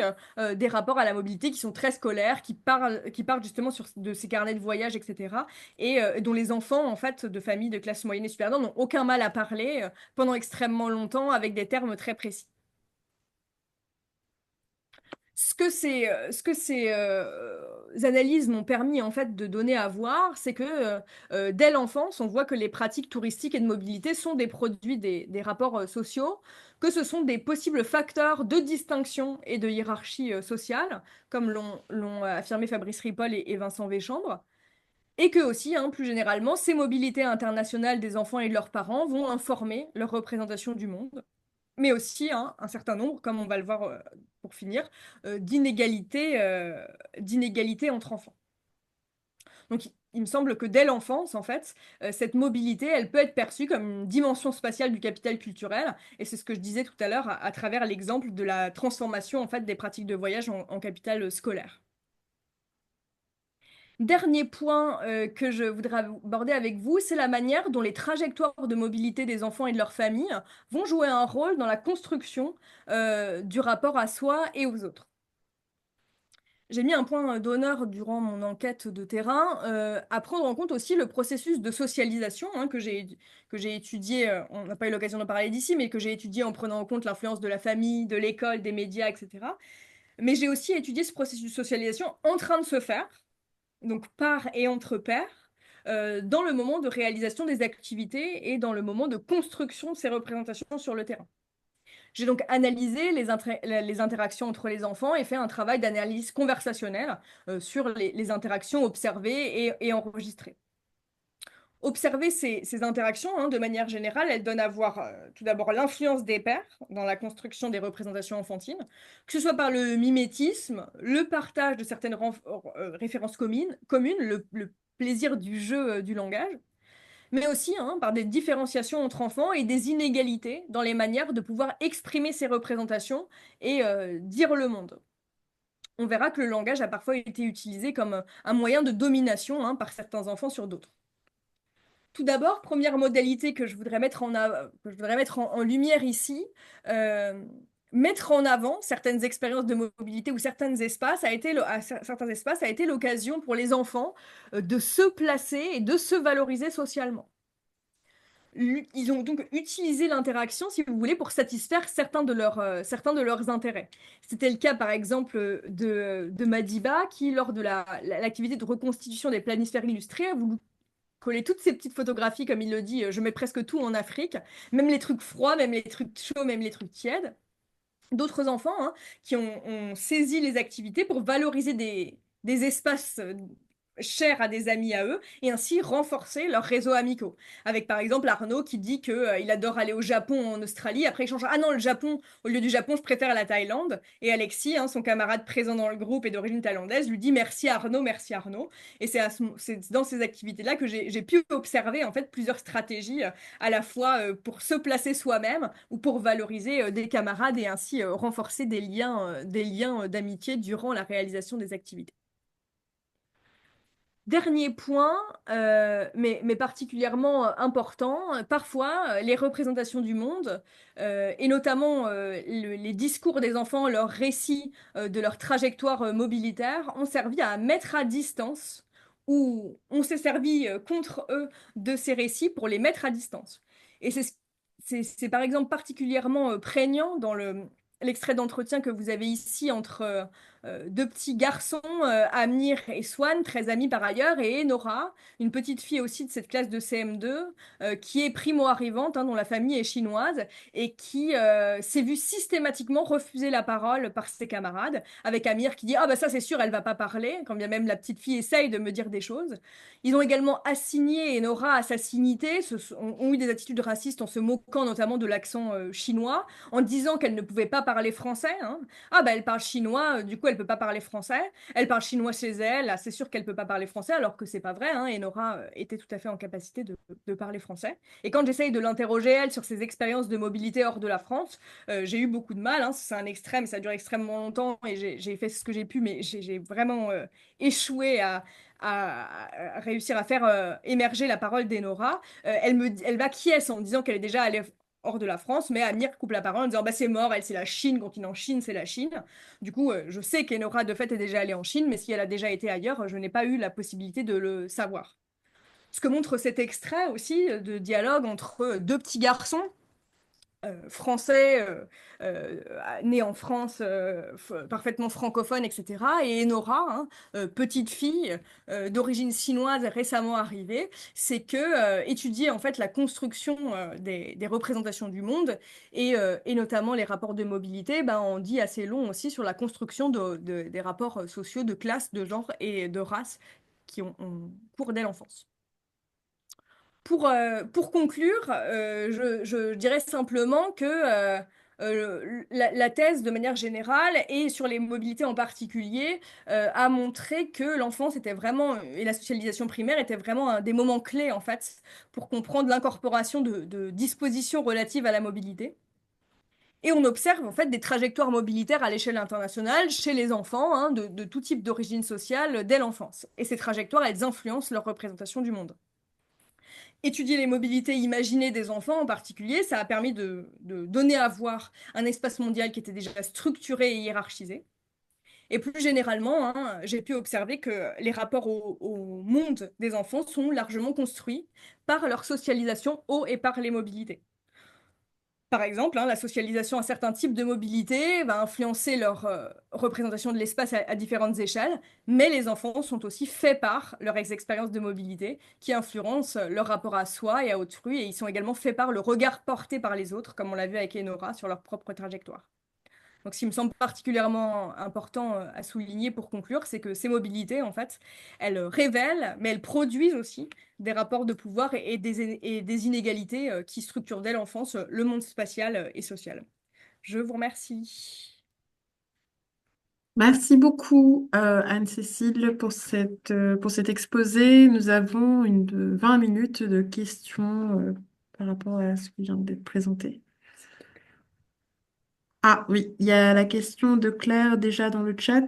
des rapports à la mobilité qui sont très scolaires, qui parlent justement de ces carnets de voyage, etc. Et dont les enfants en fait de familles de classe moyenne et supérieure n'ont aucun mal à parler pendant extrêmement longtemps avec des termes très précis. Ce que ces analyses m'ont permis en fait de donner à voir, c'est que dès l'enfance, on voit que les pratiques touristiques et de mobilité sont des produits des rapports sociaux, que ce sont des possibles facteurs de distinction et de hiérarchie sociale, comme l'ont affirmé Fabrice Ripoll et Vincent Véchambre, et que aussi, hein, plus généralement, ces mobilités internationales des enfants et de leurs parents vont informer leur représentation du monde. mais aussi hein, un certain nombre, comme on va le voir pour finir, d'inégalités entre enfants. Donc, il me semble que dès l'enfance, en fait, cette mobilité, elle peut être perçue comme une dimension spatiale du capital culturel. Et c'est ce que je disais tout à l'heure à travers l'exemple de la transformation, en fait, des pratiques de voyage en capital scolaire. Dernier point que je voudrais aborder avec vous, c'est la manière dont les trajectoires de mobilité des enfants et de leurs familles vont jouer un rôle dans la construction du rapport à soi et aux autres. J'ai mis un point d'honneur durant mon enquête de terrain à prendre en compte aussi le processus de socialisation hein, que j'ai étudié, on n'a pas eu l'occasion d'en parler d'ici, mais que j'ai étudié en prenant en compte l'influence de la famille, de l'école, des médias, etc. Mais j'ai aussi étudié ce processus de socialisation en train de se faire, donc par et entre pairs, dans le moment de réalisation des activités et dans le moment de construction de ces représentations sur le terrain. J'ai donc analysé les interactions entre les enfants et fait un travail d'analyse conversationnelle sur les interactions observées et enregistrées. Observer ces interactions, hein, de manière générale, elles donnent à voir tout d'abord l'influence des pairs dans la construction des représentations enfantines, que ce soit par le mimétisme, le partage de certaines références communes le plaisir du jeu du langage, mais aussi hein, par des différenciations entre enfants et des inégalités dans les manières de pouvoir exprimer ces représentations et dire le monde. On verra que le langage a parfois été utilisé comme un moyen de domination hein, par certains enfants sur d'autres. Tout d'abord, première modalité que je voudrais mettre en lumière ici, euh, mettre en avant certaines expériences de mobilité ou certains espaces a été l'occasion pour les enfants de se placer et de se valoriser socialement. Ils ont donc utilisé l'interaction, si vous voulez, pour satisfaire certains de leurs intérêts. C'était le cas, par exemple, de Madiba, qui, lors de l'activité de reconstitution des planisphères illustrés, a voulu coller toutes ces petites photographies, comme il le dit, je mets presque tout en Afrique, même les trucs froids, même les trucs chauds, même les trucs tièdes. D'autres enfants hein, qui ont saisi les activités pour valoriser des espaces chers à des amis à eux et ainsi renforcer leurs réseaux amicaux. Avec par exemple Arnaud qui dit que il adore aller au Japon ou en Australie, après il change ah non le Japon, au lieu du Japon je préfère la Thaïlande et Alexis, hein, son camarade présent dans le groupe et d'origine thaïlandaise, lui dit merci Arnaud et c'est dans ces activités-là que j'ai pu observer en fait plusieurs stratégies à la fois pour se placer soi-même ou pour valoriser des camarades et ainsi renforcer des liens d'amitié durant la réalisation des activités. Dernier point, mais particulièrement important, parfois les représentations du monde, et notamment les discours des enfants, leurs récits de leur trajectoire mobilitaire, ont servi à mettre à distance, ou on s'est servi contre eux de ces récits pour les mettre à distance. Et c'est par exemple particulièrement prégnant dans l'extrait d'entretien que vous avez ici entre deux petits garçons, Amir et Swan, très amis par ailleurs, et Nora, une petite fille aussi de cette classe de CM2, qui est primo-arrivante, hein, dont la famille est chinoise, et qui s'est vue systématiquement refuser la parole par ses camarades, avec Amir qui dit «Ah bah ça c'est sûr, elle va pas parler», quand bien même la petite fille essaye de me dire des choses. Ils ont également assigné Nora à sa signité, ont eu des attitudes racistes en se moquant notamment de l'accent chinois, en disant qu'elle ne pouvait pas parler français, hein. Ah bah elle parle chinois, du coup elle peut pas parler français. Elle parle chinois chez elle, là, c'est sûr qu'elle peut pas parler français, alors que c'est pas vrai, hein, et Nora était tout à fait en capacité de parler français. Et quand j'essaye de l'interroger elle sur ses expériences de mobilité hors de la France, j'ai eu beaucoup de mal, hein, c'est un extrême, ça dure extrêmement longtemps et j'ai fait ce que j'ai pu, mais j'ai vraiment échoué à réussir à faire émerger la parole d'Enora. Elle acquiesce en disant qu'elle est déjà allée hors de la France, mais Amir coupe la parole en disant bah c'est mort, elle c'est la Chine, continent Chine, c'est la Chine. Du coup, je sais qu'Enora de fait est déjà allée en Chine, mais si elle a déjà été ailleurs, je n'ai pas eu la possibilité de le savoir. Ce que montre cet extrait aussi de dialogue entre deux petits garçons français, né en France, parfaitement francophone, etc. Et Enora, hein, petite fille d'origine chinoise récemment arrivée, c'est que étudier en fait la construction des représentations du monde et notamment les rapports de mobilité, ben, on dit assez long aussi sur la construction des rapports sociaux de classe, de genre et de race qui ont cours dès l'enfance. Pour conclure, je dirais simplement que la thèse, de manière générale, et sur les mobilités en particulier, a montré que l'enfance était vraiment, et la socialisation primaire était vraiment un des moments clés, en fait, pour comprendre l'incorporation de dispositions relatives à la mobilité. Et on observe en fait des trajectoires mobilitaires à l'échelle internationale chez les enfants, hein, de tout type d'origine sociale dès l'enfance. Et ces trajectoires, elles influencent leur représentation du monde. Étudier les mobilités imaginées des enfants en particulier, ça a permis de donner à voir un espace mondial qui était déjà structuré et hiérarchisé. Et plus généralement, hein, j'ai pu observer que les rapports au monde des enfants sont largement construits par leur socialisation au et par les mobilités. Par exemple, hein, la socialisation à certains types de mobilité va influencer leur représentation de l'espace à différentes échelles, mais les enfants sont aussi faits par leurs expériences de mobilité qui influencent leur rapport à soi et à autrui, et ils sont également faits par le regard porté par les autres, comme on l'a vu avec Enora, sur leur propre trajectoire. Donc, ce qui me semble particulièrement important à souligner pour conclure, c'est que ces mobilités, en fait, elles révèlent, mais elles produisent aussi des rapports de pouvoir et des inégalités qui structurent dès l'enfance le monde spatial et social. Je vous remercie. Merci beaucoup, Anne-Cécile, pour cet exposé. Nous avons 20 minutes de questions par rapport à ce qui vient d'être présenté. Ah oui, il y a la question de Claire déjà dans le chat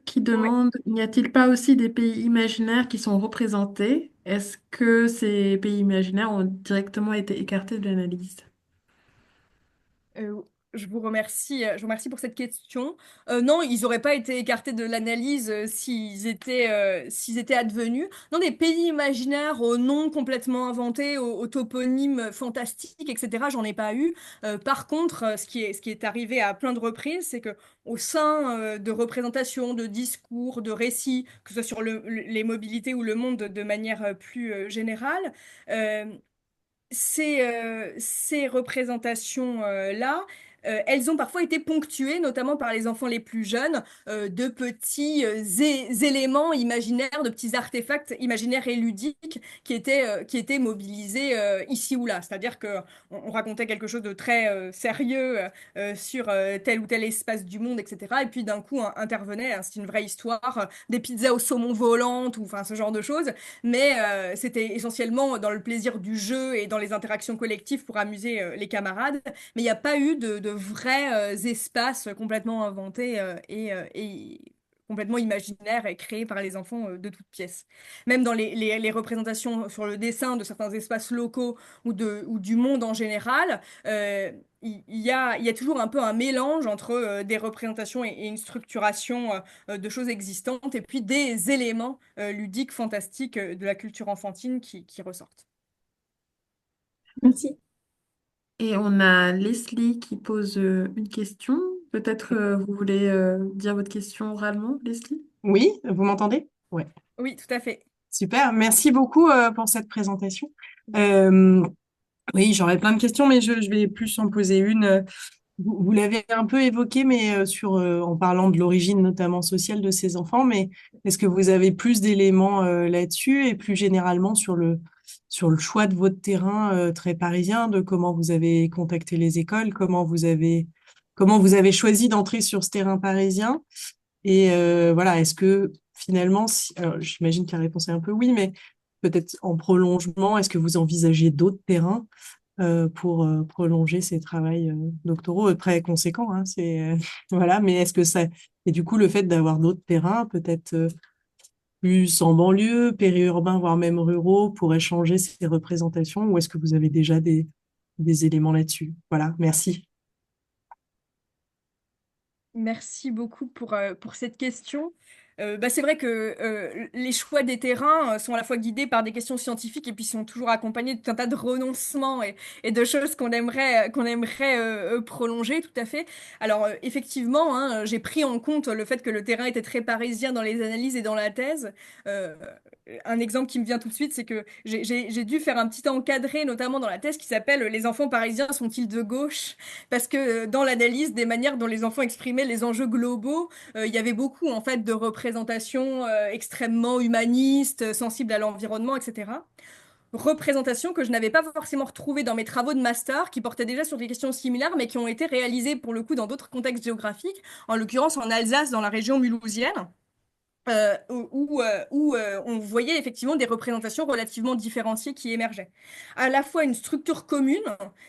qui Ouais. demande, n'y a-t-il pas aussi des pays imaginaires qui sont représentés? Est-ce que ces pays imaginaires ont directement été écartés de l'analyse? Euh, je vous remercie pour cette question. Non, ils n'auraient pas été écartés de l'analyse s'ils étaient advenus. Non, des pays imaginaires aux noms complètement inventés, aux toponymes fantastiques, etc., j'en ai pas eu. Par contre, ce qui est arrivé à plein de reprises, c'est que au sein de représentations, de discours, de récits, que ce soit sur les mobilités ou le monde de manière plus générale, euh, ces représentations-là, elles ont parfois été ponctuées, notamment par les enfants les plus jeunes, de petits éléments imaginaires, de petits artefacts imaginaires et ludiques qui étaient mobilisés ici ou là. C'est-à-dire que on racontait quelque chose de très sérieux sur tel ou tel espace du monde, etc. Et puis d'un coup intervenait, hein, c'est une vraie histoire, des pizzas au saumon volantes ou enfin ce genre de choses, mais c'était essentiellement dans le plaisir du jeu et dans les interactions collectives pour amuser les camarades. Mais il n'y a pas eu de vrais espaces complètement inventés et complètement imaginaires et créés par les enfants de toutes pièces. Même dans les représentations sur le dessin de certains espaces locaux ou du monde en général, il y a toujours un peu un mélange entre des représentations et une structuration de choses existantes et puis des éléments ludiques, fantastiques de la culture enfantine qui ressortent. Merci. Et on a Leslie qui pose une question. Peut-être vous voulez dire votre question oralement, Leslie? Oui, vous m'entendez? Ouais, Oui, tout à fait. super. Merci beaucoup pour cette présentation. Euh, oui, j'aurais plein de questions, mais je vais plus en poser une. Vous l'avez un peu évoqué, mais en parlant de l'origine notamment sociale de ces enfants, mais est-ce que vous avez plus d'éléments là-dessus et plus généralement sur le choix de votre terrain très parisien, de comment vous avez contacté les écoles, comment vous avez choisi d'entrer sur ce terrain parisien? Et voilà, est-ce que finalement, alors, j'imagine que la réponse est un peu oui, mais peut-être en prolongement, est-ce que vous envisagez d'autres terrains pour prolonger ces travaux doctoraux très conséquents, hein, voilà, mais est-ce que ça et du coup le fait d'avoir d'autres terrains, peut-être plus en banlieue, périurbains, voire même ruraux, pourrait changer ces représentations, ou est-ce que vous avez déjà des éléments là-dessus? Voilà, merci. Merci beaucoup pour cette question. C'est vrai que les choix des terrains sont à la fois guidés par des questions scientifiques et puis sont toujours accompagnés de tout un tas de renoncements et de choses qu'on aimerait prolonger, tout à fait. Alors, effectivement, hein, j'ai pris en compte le fait que le terrain était très parisien dans les analyses et dans la thèse. Euh, un exemple qui me vient tout de suite, c'est que j'ai dû faire un petit encadré, notamment dans la thèse, qui s'appelle Les enfants parisiens sont-ils de gauche? Parce que dans l'analyse des manières dont les enfants exprimaient les enjeux globaux, il y avait beaucoup en fait de représentations extrêmement humanistes, sensibles à l'environnement, etc. représentations que je n'avais pas forcément retrouvées dans mes travaux de master, qui portaient déjà sur des questions similaires, mais qui ont été réalisées pour le coup dans d'autres contextes géographiques, en l'occurrence en Alsace, dans la région mulhousienne. Où on voyait effectivement des représentations relativement différenciées qui émergeaient. À la fois une structure commune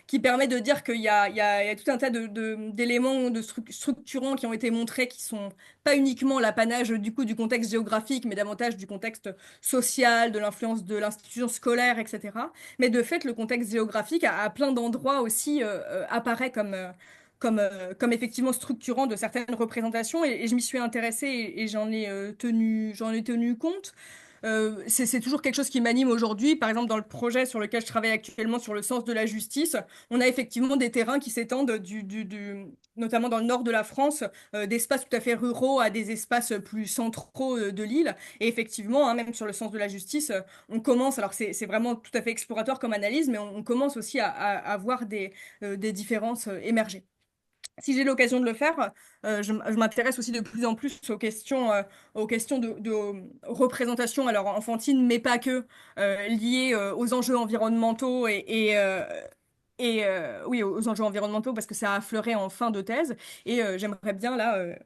qui permet de dire qu'il y a tout un tas d'éléments structurants qui ont été montrés qui sont pas uniquement l'apanage du coup du contexte géographique, mais davantage du contexte social, de l'influence de l'institution scolaire, etc. Mais de fait, le contexte géographique à plein d'endroits aussi apparaît comme effectivement structurant de certaines représentations et je m'y suis intéressée et j'en ai tenu compte. C'est toujours quelque chose qui m'anime aujourd'hui. Par exemple, dans le projet sur lequel je travaille actuellement sur le sens de la justice, on a effectivement des terrains qui s'étendent notamment dans le nord de la France, d'espaces tout à fait ruraux à des espaces plus centraux de l'île. Et effectivement, hein, même sur le sens de la justice, on commence, alors c'est vraiment tout à fait exploratoire comme analyse, mais on commence aussi à voir des différences émerger. Si j'ai l'occasion de le faire, je m'intéresse aussi de plus en plus aux questions de représentation, alors enfantine, mais pas que, liées aux enjeux environnementaux oui, aux enjeux environnementaux parce que ça a affleuré en fin de thèse. Et j'aimerais bien là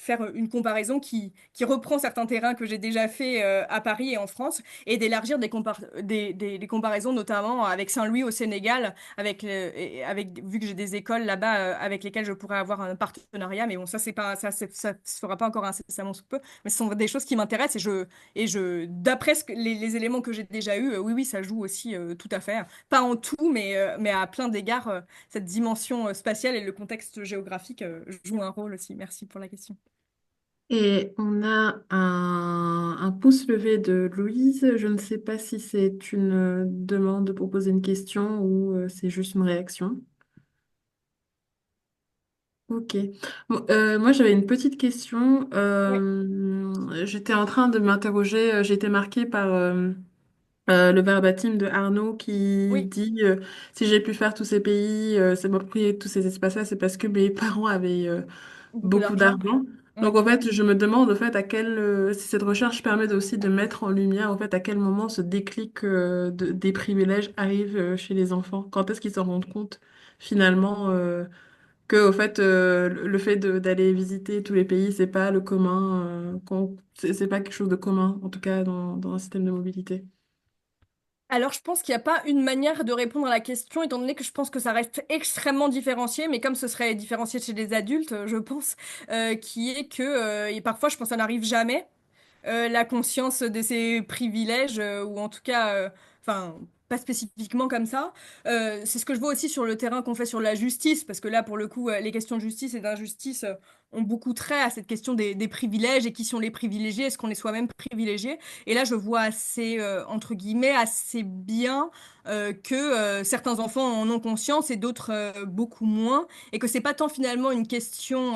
faire une comparaison qui reprend certains terrains que j'ai déjà fait à Paris et en France et d'élargir des comparaisons notamment avec Saint-Louis au Sénégal, vu que j'ai des écoles là-bas avec lesquelles je pourrais avoir un partenariat. Mais bon, ça, c'est pas, ça se fera pas encore incessamment sous peu. Mais ce sont des choses qui m'intéressent d'après les éléments que j'ai déjà eus, oui, oui, ça joue aussi tout à fait. Pas en tout, mais à plein d'égards, cette dimension spatiale et le contexte géographique jouent un rôle aussi. Merci pour la question. Et on a un pouce levé de Louise. Je ne sais pas si c'est une demande pour poser une question ou c'est juste une réaction. Ok. Bon, moi, j'avais une petite question. Oui, J'étais en train de m'interroger. J'ai été marquée par le verbatim de Arnaud qui oui, dit si j'ai pu faire tous ces pays, c'est m'approprier tous ces espaces-là, c'est parce que mes parents avaient beaucoup beaucoup d'argent. d'argent. Mm. Donc en fait, je me demande au fait si cette recherche permet aussi de mettre en lumière au fait à quel moment ce déclic des privilèges arrive chez les enfants. Quand est-ce qu'ils s'en rendent compte finalement que au fait le fait d'aller visiter tous les pays, c'est pas le commun, c'est pas quelque chose de commun en tout cas dans un système de mobilité. Alors, je pense qu'il n'y a pas une manière de répondre à la question, étant donné que je pense que ça reste extrêmement différencié, mais comme ce serait différencié chez les adultes, je pense, qui est que, et parfois je pense que ça n'arrive jamais, la conscience de ses privilèges, ou en tout cas, enfin, pas spécifiquement comme ça. C'est ce que je vois aussi sur le terrain qu'on fait sur la justice, parce que là, pour le coup, les questions de justice et d'injustice ont beaucoup trait à cette question des privilèges et qui sont les privilégiés, est-ce qu'on est soi-même privilégié? Et là, je vois assez, entre guillemets, assez bien que certains enfants en ont conscience et d'autres beaucoup moins, et que c'est pas tant finalement une question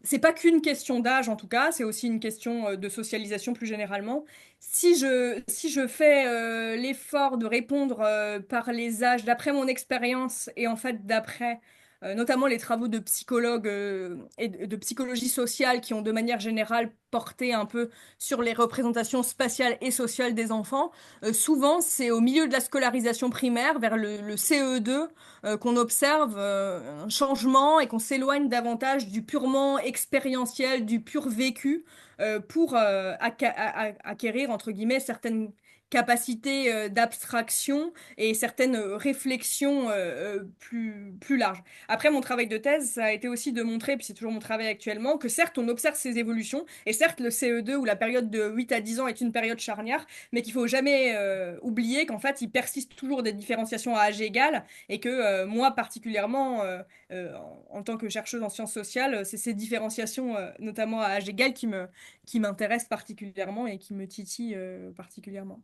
c'est pas qu'une question d'âge en tout cas, c'est aussi une question de socialisation plus généralement. Si je fais l'effort de répondre par les âges, d'après mon expérience et en fait d'après notamment les travaux de psychologues et de psychologie sociale qui ont de manière générale porté un peu sur les représentations spatiales et sociales des enfants, souvent c'est au milieu de la scolarisation primaire, vers le CE2, qu'on observe un changement et qu'on s'éloigne davantage du purement expérientiel, du pur vécu, pour acquérir, entre guillemets, certaines capacités d'abstraction et certaines réflexions plus larges. Après, mon travail de thèse, ça a été aussi de montrer, puis c'est toujours mon travail actuellement, que certes, on observe ces évolutions, et certes, le CE2 ou la période de 8 à 10 ans est une période charnière, mais qu'il faut jamais oublier qu'en fait, il persiste toujours des différenciations à âge égal, et que moi particulièrement, en tant que chercheuse en sciences sociales, c'est ces différenciations, notamment à âge égal, qui m'intéressent particulièrement et qui me titillent particulièrement.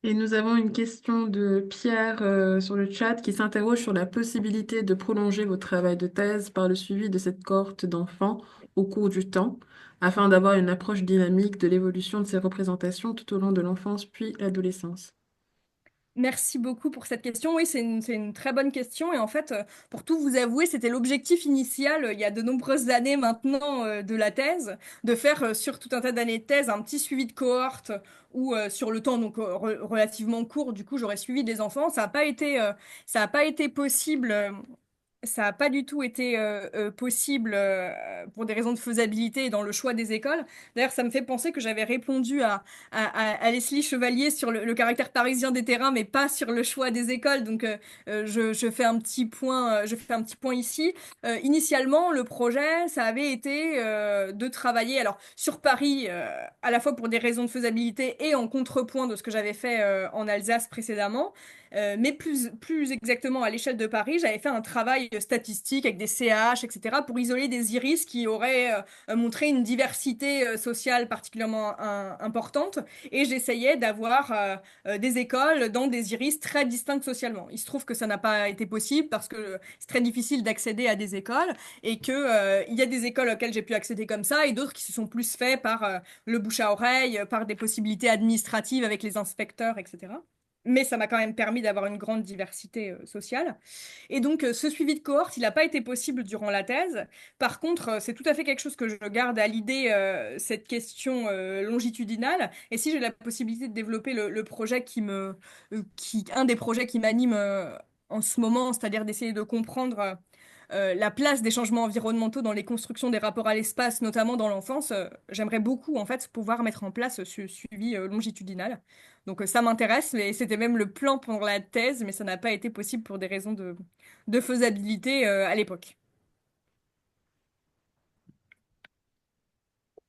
Et nous avons une question de Pierre sur le chat qui s'interroge sur la possibilité de prolonger votre travail de thèse par le suivi de cette cohorte d'enfants au cours du temps, afin d'avoir une approche dynamique de l'évolution de ces représentations tout au long de l'enfance puis l'adolescence. Merci beaucoup pour cette question. Oui, c'est une très bonne question. Et en fait, pour tout vous avouer, c'était l'objectif initial, il y a de nombreuses années maintenant, de la thèse, de faire sur tout un tas d'années de thèse un petit suivi de cohorte où sur le temps donc relativement court, du coup, j'aurais suivi des enfants. Ça a pas été possible. Ça n'a pas du tout été possible pour des raisons de faisabilité et dans le choix des écoles. D'ailleurs, ça me fait penser que j'avais répondu à Leslie Chevalier sur le caractère parisien des terrains, mais pas sur le choix des écoles. Donc, je fais un petit point, je fais un petit point ici. Initialement, le projet, ça avait été de travailler alors sur Paris, à la fois pour des raisons de faisabilité et en contrepoint de ce que j'avais fait en Alsace précédemment. Mais plus exactement à l'échelle de Paris, j'avais fait un travail statistique avec des CH, etc., pour isoler des iris qui auraient montré une diversité sociale particulièrement importante. Et j'essayais d'avoir des écoles dans des iris très distinctes socialement. Il se trouve que ça n'a pas été possible parce que c'est très difficile d'accéder à des écoles et que il y a des écoles auxquelles j'ai pu accéder comme ça et d'autres qui se sont plus faits par le bouche à oreille, par des possibilités administratives avec les inspecteurs, etc. Mais ça m'a quand même permis d'avoir une grande diversité sociale. Et donc, ce suivi de cohorte, il n'a pas été possible durant la thèse. Par contre, c'est tout à fait quelque chose que je garde à l'idée, cette question longitudinale. Et si j'ai la possibilité de développer le projet un des projets qui m'anime en ce moment, c'est-à-dire d'essayer de comprendre la place des changements environnementaux dans les constructions des rapports à l'espace, notamment dans l'enfance, j'aimerais beaucoup en fait pouvoir mettre en place ce suivi longitudinal. Donc ça m'intéresse, et c'était même le plan pour la thèse, mais ça n'a pas été possible pour des raisons de faisabilité à l'époque.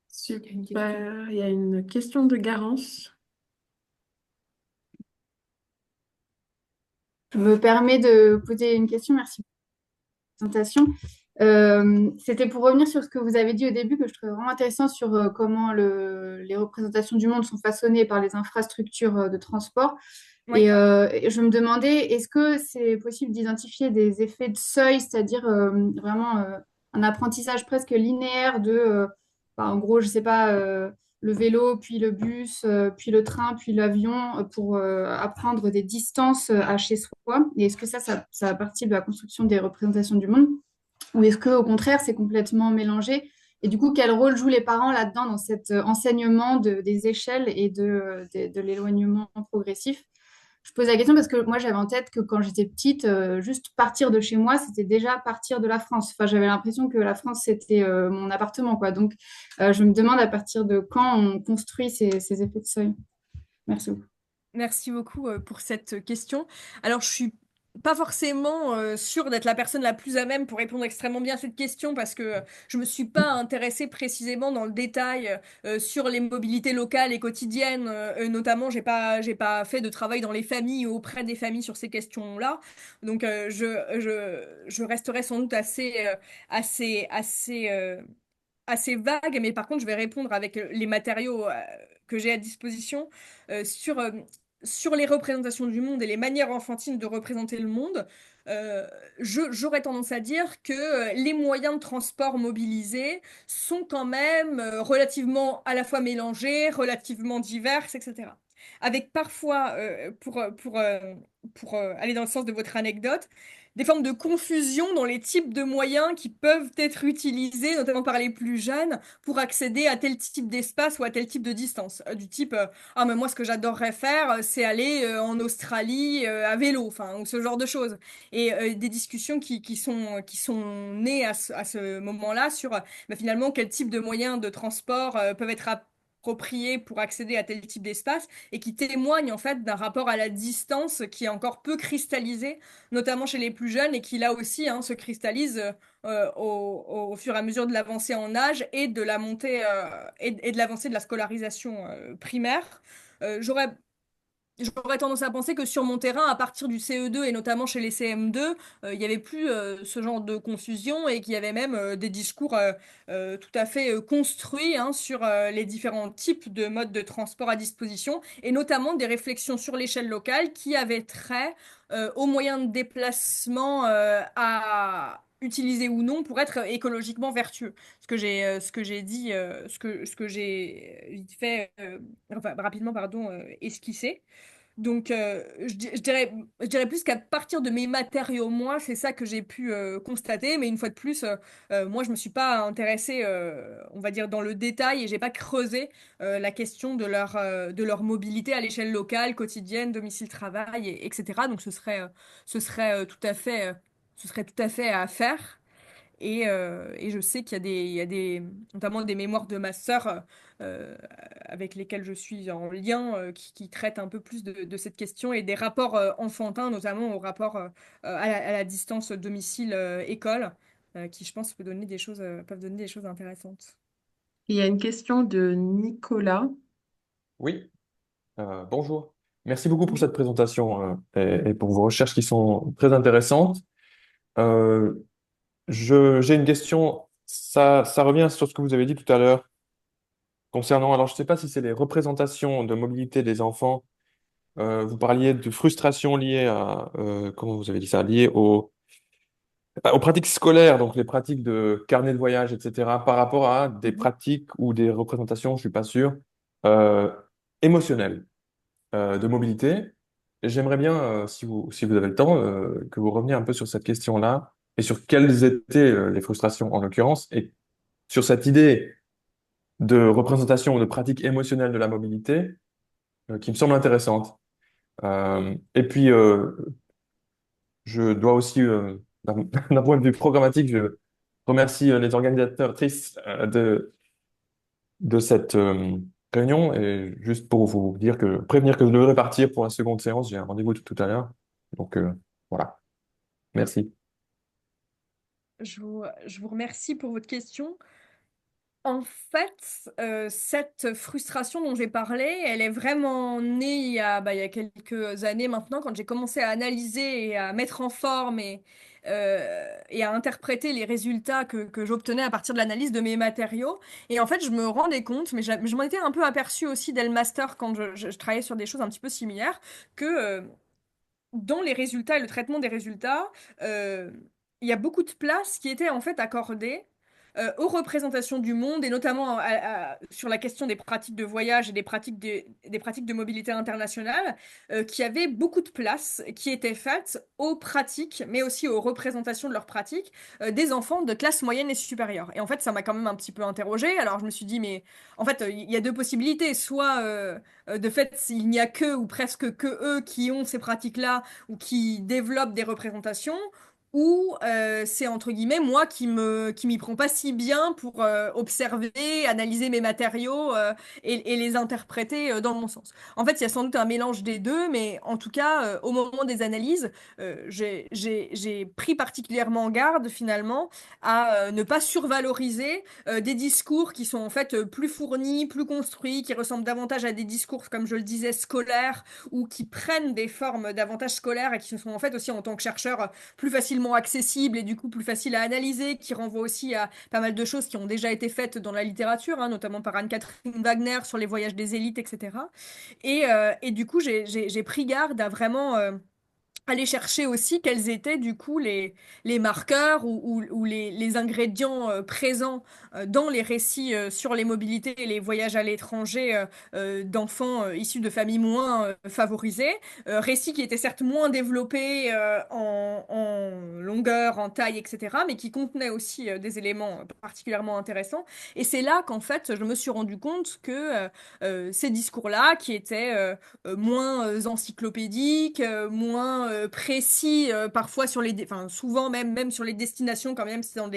Super. Il y a une question de Garance. Je me permets de poser une question. Merci pour la présentation. C'était pour revenir sur ce que vous avez dit au début, que je trouvais vraiment intéressant sur comment les représentations du monde sont façonnées par les infrastructures de transport. Oui. Et je me demandais, est-ce que c'est possible d'identifier des effets de seuil, c'est-à-dire vraiment un apprentissage presque linéaire de, en gros, je sais pas, le vélo, puis le bus, puis le train, puis l'avion, pour apprendre des distances à chez soi. Et est-ce que ça a partie de la construction des représentations du monde? Ou est-ce que, au contraire, c'est complètement mélangé? Et du coup, quel rôle jouent les parents là-dedans, dans cet enseignement des échelles et de l'éloignement progressif? Je pose la question parce que moi, j'avais en tête que quand j'étais petite, juste partir de chez moi, c'était déjà partir de la France. Enfin, j'avais l'impression que la France, c'était mon appartement, quoi. Donc, je me demande à partir de quand on construit ces effets de seuil. Merci beaucoup. Merci beaucoup pour cette question. Alors, je suis pas forcément sûre d'être la personne la plus à même pour répondre extrêmement bien à cette question parce que je me suis pas intéressée précisément dans le détail sur les mobilités locales et quotidiennes. Notamment, j'ai pas fait de travail dans les familles ou auprès des familles sur ces questions-là. Donc, je resterai sans doute assez, assez, assez vague, mais par contre, je vais répondre avec les matériaux que j'ai à disposition sur sur les représentations du monde et les manières enfantines de représenter le monde. Euh, J'aurais tendance à dire que les moyens de transport mobilisés sont quand même relativement à la fois mélangés, relativement divers, etc. Avec parfois, pour aller dans le sens de votre anecdote, des formes de confusion dans les types de moyens qui peuvent être utilisés, notamment par les plus jeunes, pour accéder à tel type d'espace ou à tel type de distance. Du type, ah mais moi ce que j'adorerais faire, c'est aller en Australie à vélo, enfin, ou ce genre de choses. Et des discussions qui sont nées à ce moment-là sur bah, finalement quel type de moyens de transport peuvent être appropriés pour accéder à tel type d'espace et qui témoignent en fait d'un rapport à la distance qui est encore peu cristallisé notamment chez les plus jeunes, et qui là aussi hein, se cristallise au fur et à mesure de l'avancée en âge et de la montée et de l'avancée de la scolarisation primaire. J'aurais J'aurais tendance à penser que sur mon terrain, à partir du CE2 et notamment chez les CM2, il n'y avait plus ce genre de confusion et qu'il y avait même des discours tout à fait construits hein, sur les différents types de modes de transport à disposition et notamment des réflexions sur l'échelle locale qui avaient trait aux moyens de déplacement à utiliser ou non pour être écologiquement vertueux. Ce que j'ai dit, ce que j'ai fait, enfin, rapidement, pardon, esquissé. Donc, je dirais plus qu'à partir de mes matériaux, moi, c'est ça que j'ai pu constater. Mais une fois de plus, moi, je me suis pas intéressée, on va dire, dans le détail et j'ai pas creusé la question de leur mobilité à l'échelle locale, quotidienne, domicile-travail, etc. Donc, ce serait ce serait tout à fait à faire. Et je sais il y a des, notamment des mémoires de ma sœur euh, avec lesquelles je suis en lien qui traitent un peu plus de cette question et des rapports enfantins, notamment au rapport à la distance domicile-école, qui je pense peuvent donner des choses intéressantes. Il y a une question de Nicolas. Oui, bonjour. Merci beaucoup pour cette présentation et pour vos recherches qui sont très intéressantes. Euh, j'ai une question, ça revient sur ce que vous avez dit tout à l'heure concernant, alors je ne sais pas si c'est les représentations de mobilité des enfants. Vous parliez de frustration liée à, comment vous avez dit ça, liée aux pratiques scolaires, donc les pratiques de carnet de voyage, etc., par rapport à des Mhm. pratiques ou des représentations, je suis pas sûr, euh, émotionnelles de mobilité. Et j'aimerais bien, si vous avez le temps, que vous reveniez un peu sur cette question-là et sur quelles étaient les frustrations en l'occurrence et sur cette idée de représentation ou de pratique émotionnelle de la mobilité qui me semble intéressante. Et puis, je dois aussi, d'un point de vue programmatique, je remercie les organisatrices de cette réunion et juste pour vous dire prévenir que je devrais partir pour la seconde séance, j'ai un rendez-vous tout à l'heure. Donc voilà, merci. Je vous remercie pour votre question. En fait, cette frustration dont j'ai parlé, elle est vraiment née il y a quelques années maintenant, quand j'ai commencé à analyser et à mettre en forme et à interpréter les résultats que j'obtenais à partir de l'analyse de mes matériaux. Et en fait, je me rendais compte, mais je m'en étais un peu aperçue aussi dès le master quand je travaillais sur des choses un petit peu similaires, que dans les résultats et le traitement des résultats, euh, il y a beaucoup de place qui était en fait accordée aux représentations du monde et notamment sur la question des pratiques de voyage et des pratiques de mobilité internationale, qui avait beaucoup de place qui était faite aux pratiques, mais aussi aux représentations de leurs pratiques des enfants de classe moyenne et supérieure. Et en fait, ça m'a quand même un petit peu interrogée. Alors je me suis dit, mais en fait, il y a deux possibilités. Soit de fait, il n'y a que ou presque que eux qui ont ces pratiques-là ou qui développent des représentations, ou c'est entre guillemets moi qui m'y prends pas si bien pour observer, analyser mes matériaux et les interpréter dans mon sens. En fait, il y a sans doute un mélange des deux, mais en tout cas, au moment des analyses, j'ai pris particulièrement garde finalement à ne pas survaloriser des discours qui sont en fait plus fournis, plus construits, qui ressemblent davantage à des discours, comme je le disais, scolaires, ou qui prennent des formes davantage scolaires et qui sont en fait aussi en tant que chercheurs plus facilement accessibles et du coup plus faciles à analyser, qui renvoient aussi à pas mal de choses qui ont déjà été faites dans la littérature, hein, notamment par Anne-Catherine Wagner sur les voyages des élites, etc. Et du coup, j'ai pris garde à vraiment aller chercher aussi quels étaient du coup les marqueurs ou les ingrédients présents dans les récits sur les mobilités et les voyages à l'étranger d'enfants issus de familles moins favorisées. Récits qui étaient certes moins développés en longueur, en taille, etc., mais qui contenaient aussi des éléments particulièrement intéressants. Et c'est là qu'en fait, je me suis rendu compte que ces discours-là, qui étaient moins encyclopédiques, moins précis, parfois sur enfin souvent même sur les destinations, quand même, c'est dans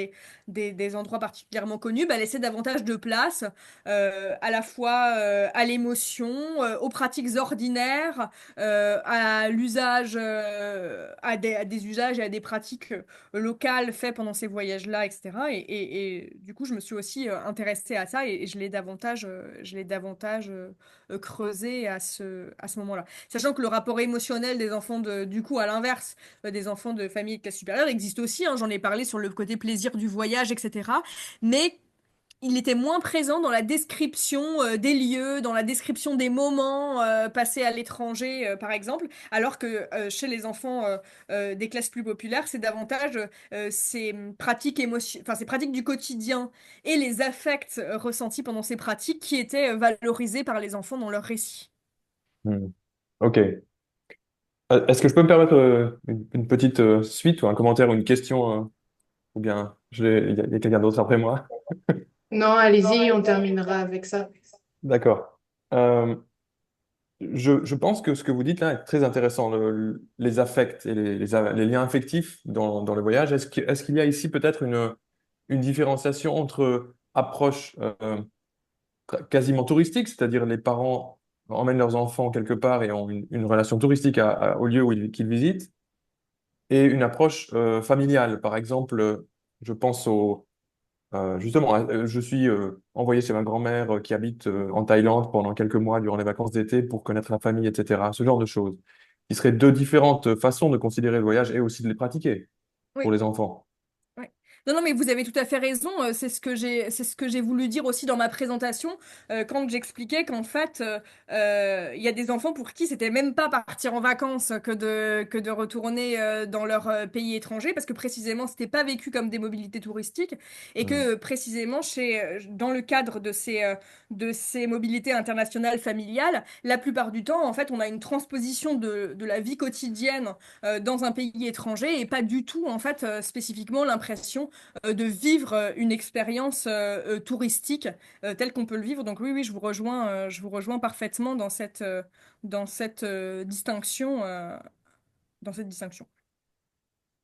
des endroits particulièrement connus, bah, laisser davantage de place à la fois à l'émotion, aux pratiques ordinaires, à l'usage, à des usages et à des pratiques locales faites pendant ces voyages-là, etc. Et du coup, je me suis aussi intéressée à ça et je l'ai davantage creusé à ce moment-là. Sachant que le rapport émotionnel des enfants du coup, à l'inverse, des enfants de familles de classe supérieure existe aussi, hein, j'en ai parlé sur le côté plaisir du voyage, etc. Mais il était moins présent dans la description des lieux, dans la description des moments passés à l'étranger, par exemple, alors que chez les enfants des classes plus populaires, c'est davantage enfin, ces pratiques du quotidien et les affects ressentis pendant ces pratiques qui étaient valorisés par les enfants dans leurs récits. Hmm. Ok. Est-ce que je peux me permettre une petite suite ou un commentaire ou une question ou bien il y a quelqu'un d'autre après moi? Non, allez-y, on terminera avec ça. D'accord. Euh, je pense que ce que vous dites là est très intéressant, les affects et les liens affectifs dans le voyage. Est-ce qu'il y a ici peut-être une différenciation entre approche quasiment touristique, c'est-à-dire les parents emmènent leurs enfants quelque part et ont une relation touristique au lieu qu'ils visitent, et une approche familiale. Par exemple, je pense justement, je suis envoyé chez ma grand-mère qui habite en Thaïlande pendant quelques mois durant les vacances d'été pour connaître la famille, etc. Ce genre de choses, qui seraient deux différentes façons de considérer le voyage et aussi de les pratiquer pour Oui. les enfants. Ouais. Non, non, mais vous avez tout à fait raison. C'est ce que j'ai voulu dire aussi dans ma présentation, quand j'expliquais qu'en fait, il y a des enfants pour qui c'était même pas partir en vacances que de retourner dans leur pays étranger, parce que précisément, c'était pas vécu comme des mobilités touristiques, et Hmm. que précisément, dans le cadre de ces mobilités internationales familiales, la plupart du temps, en fait, on a une transposition de la vie quotidienne dans un pays étranger et pas du tout, en fait, spécifiquement l'impression de vivre une expérience touristique telle qu'on peut le vivre. Donc oui, oui, je vous rejoins parfaitement dans cette distinction, dans cette distinction.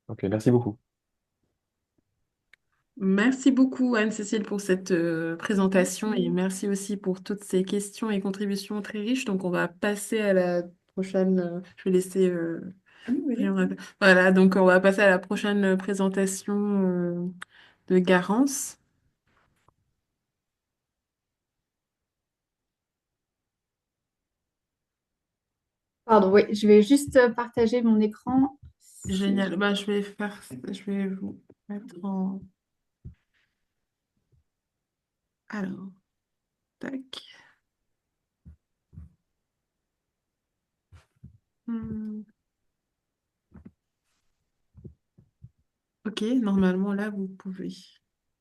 Ok, merci beaucoup. Merci beaucoup, Anne-Cécile, pour cette présentation et merci aussi pour toutes ces questions et contributions très riches. Donc, on va passer à la prochaine. Je vais laisser. Voilà, donc on va passer à la prochaine présentation de Garance. Pardon, oui, je vais juste partager mon écran. Génial. Bah, je vais vous mettre en. Alors, tac. Hmm. Ok, normalement, là, vous pouvez.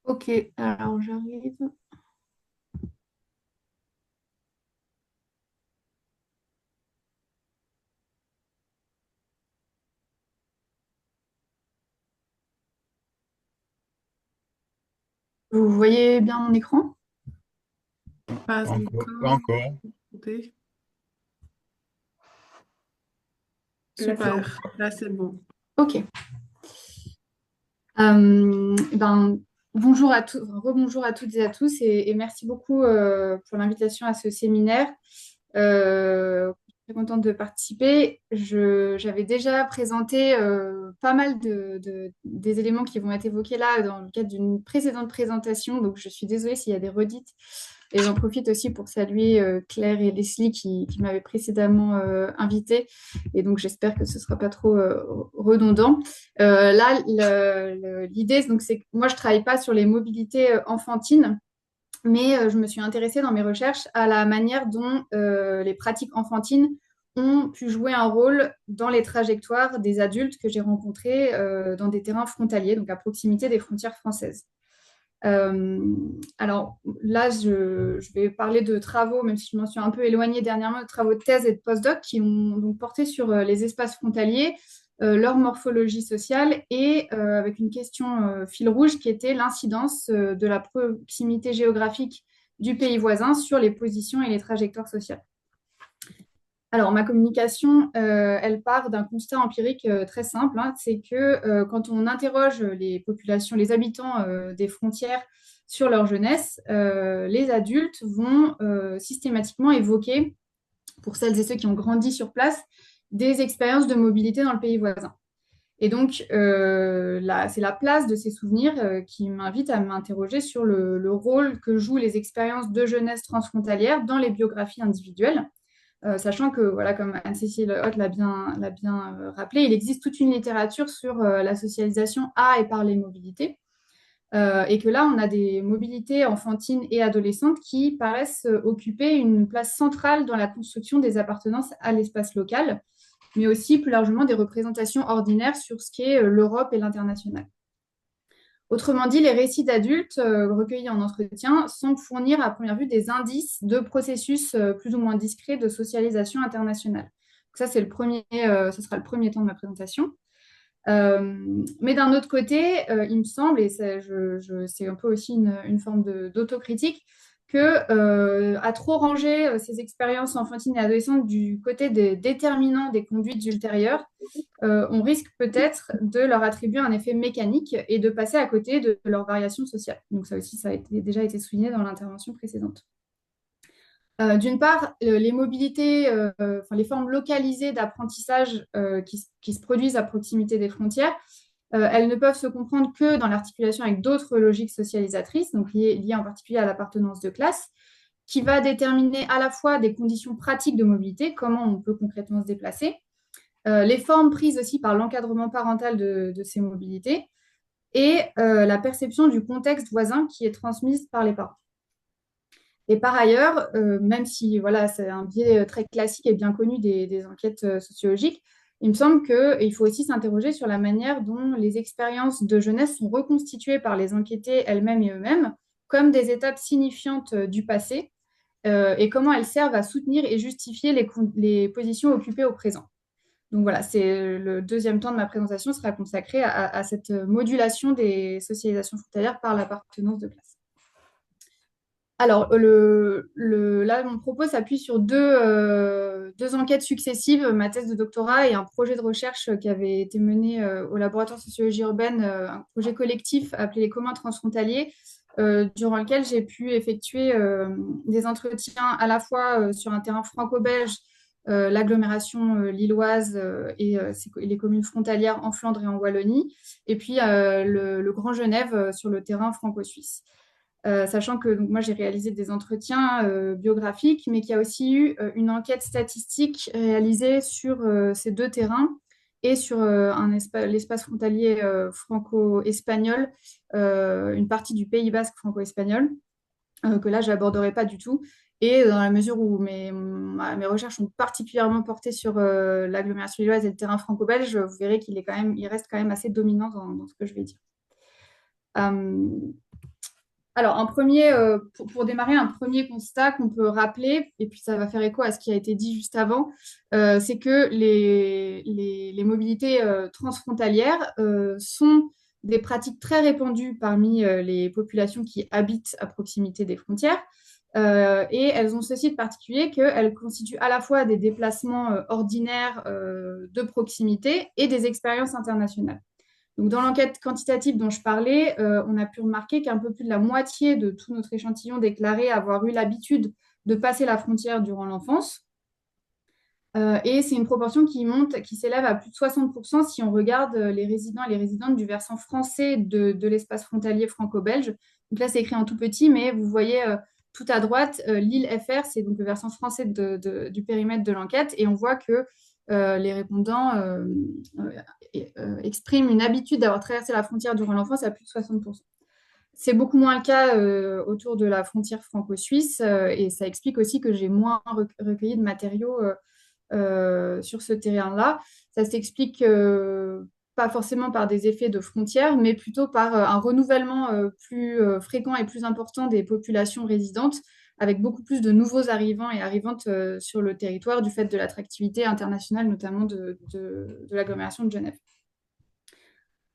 Ok, alors j'arrive. Vous voyez bien mon écran? Pas Pas encore, pas encore. encore. Écoutez. Là, c'est bon. Super. Là, c'est bon. Ok. Ben, bonjour à tous, rebonjour à toutes et à tous et merci beaucoup pour l'invitation à ce séminaire. Très contente de participer. J'avais déjà présenté pas mal des éléments qui vont être évoqués là dans le cadre d'une précédente présentation, donc je suis désolée s'il y a des redites. Et j'en profite aussi pour saluer Claire et Leslie qui m'avaient précédemment invitée. Et donc, j'espère que ce ne sera pas trop redondant. Là, l'idée, donc, c'est que moi, je ne travaille pas sur les mobilités enfantines, mais je me suis intéressée dans mes recherches à la manière dont les pratiques enfantines ont pu jouer un rôle dans les trajectoires des adultes que j'ai rencontrés dans des terrains frontaliers, donc à proximité des frontières françaises. Alors là, je vais parler de travaux, même si je m'en suis un peu éloignée dernièrement, de travaux de thèse et de postdoc qui ont donc porté sur les espaces frontaliers, leur morphologie sociale et avec une question fil rouge qui était l'incidence de la proximité géographique du pays voisin sur les positions et les trajectoires sociales. Alors, ma communication, elle part d'un constat empirique très simple, hein, c'est que quand on interroge les populations, les habitants des frontières sur leur jeunesse, les adultes vont systématiquement évoquer, pour celles et ceux qui ont grandi sur place, des expériences de mobilité dans le pays voisin. Et donc, c'est la place de ces souvenirs qui m'invite à m'interroger sur le rôle que jouent les expériences de jeunesse transfrontalière dans les biographies individuelles. Sachant que, voilà, comme Anne-Cécile Haute l'a bien rappelé, il existe toute une littérature sur la socialisation à et par les mobilités. Et que là, on a des mobilités enfantines et adolescentes qui paraissent occuper une place centrale dans la construction des appartenances à l'espace local, mais aussi plus largement des représentations ordinaires sur ce qu'est l'Europe et l'international. Autrement dit, les récits d'adultes recueillis en entretien semblent fournir à première vue des indices de processus plus ou moins discrets de socialisation internationale. Ça, ce sera le premier temps de ma présentation. Mais d'un autre côté, il me semble, et c'est un peu aussi une forme d'autocritique, que à trop ranger ces expériences enfantines et adolescentes du côté des déterminants des conduites ultérieures, on risque peut-être de leur attribuer un effet mécanique et de passer à côté de leur variation sociale. Donc ça aussi, ça a déjà été souligné dans l'intervention précédente. D'une part, les mobilités, enfin, les formes localisées d'apprentissage qui se produisent à proximité des frontières, elles ne peuvent se comprendre que dans l'articulation avec d'autres logiques socialisatrices, donc liées en particulier à l'appartenance de classe, qui va déterminer à la fois des conditions pratiques de mobilité, comment on peut concrètement se déplacer, les formes prises aussi par l'encadrement parental de ces mobilités, et la perception du contexte voisin qui est transmise par les parents. Et par ailleurs, même si voilà, c'est un biais très classique et bien connu des enquêtes sociologiques, il me semble qu'il faut aussi s'interroger sur la manière dont les expériences de jeunesse sont reconstituées par les enquêtés elles-mêmes et eux-mêmes comme des étapes signifiantes du passé et comment elles servent à soutenir et justifier les positions occupées au présent. Donc voilà, c'est le deuxième temps de ma présentation sera consacré à cette modulation des socialisations frontalières par l'appartenance de classe. Alors, là, mon propos s'appuie sur deux enquêtes successives, ma thèse de doctorat et un projet de recherche qui avait été mené au laboratoire de sociologie urbaine, un projet collectif appelé les communs transfrontaliers, durant lequel j'ai pu effectuer des entretiens à la fois sur un terrain franco-belge, l'agglomération lilloise et les communes frontalières en Flandre et en Wallonie, et puis le Grand Genève sur le terrain franco-suisse. Sachant que donc, moi j'ai réalisé des entretiens biographiques, mais qu'il y a aussi eu une enquête statistique réalisée sur ces deux terrains et sur l'espace frontalier franco-espagnol, une partie du Pays Basque franco-espagnol, que là je n'aborderai pas du tout. Et dans la mesure où mes recherches ont particulièrement porté sur l'agglomération lilloise et le terrain franco-belge, vous verrez il reste quand même assez dominant dans ce que je vais dire. Alors, pour démarrer, un premier constat qu'on peut rappeler, et puis ça va faire écho à ce qui a été dit juste avant, c'est que les mobilités transfrontalières sont des pratiques très répandues parmi les populations qui habitent à proximité des frontières. Et elles ont ceci de particulier qu'elles constituent à la fois des déplacements ordinaires de proximité et des expériences internationales. Donc, dans l'enquête quantitative dont je parlais, on a pu remarquer qu'un peu plus de la moitié de tout notre échantillon déclarait avoir eu l'habitude de passer la frontière durant l'enfance. Et c'est une proportion qui s'élève à plus de 60% si on regarde les résidents et les résidentes du versant français de l'espace frontalier franco-belge. Donc là, c'est écrit en tout petit, mais vous voyez tout à droite, l'île FR, c'est donc le versant français du périmètre de l'enquête, et on voit que les répondants expriment une habitude d'avoir traversé la frontière durant l'enfance à plus de 60%. C'est beaucoup moins le cas autour de la frontière franco-suisse, et ça explique aussi que j'ai moins recueilli de matériaux sur ce terrain-là. Ça s'explique pas forcément par des effets de frontières, mais plutôt par un renouvellement plus fréquent et plus important des populations résidentes, avec beaucoup plus de nouveaux arrivants et arrivantes sur le territoire du fait de l'attractivité internationale, notamment de l'agglomération de Genève.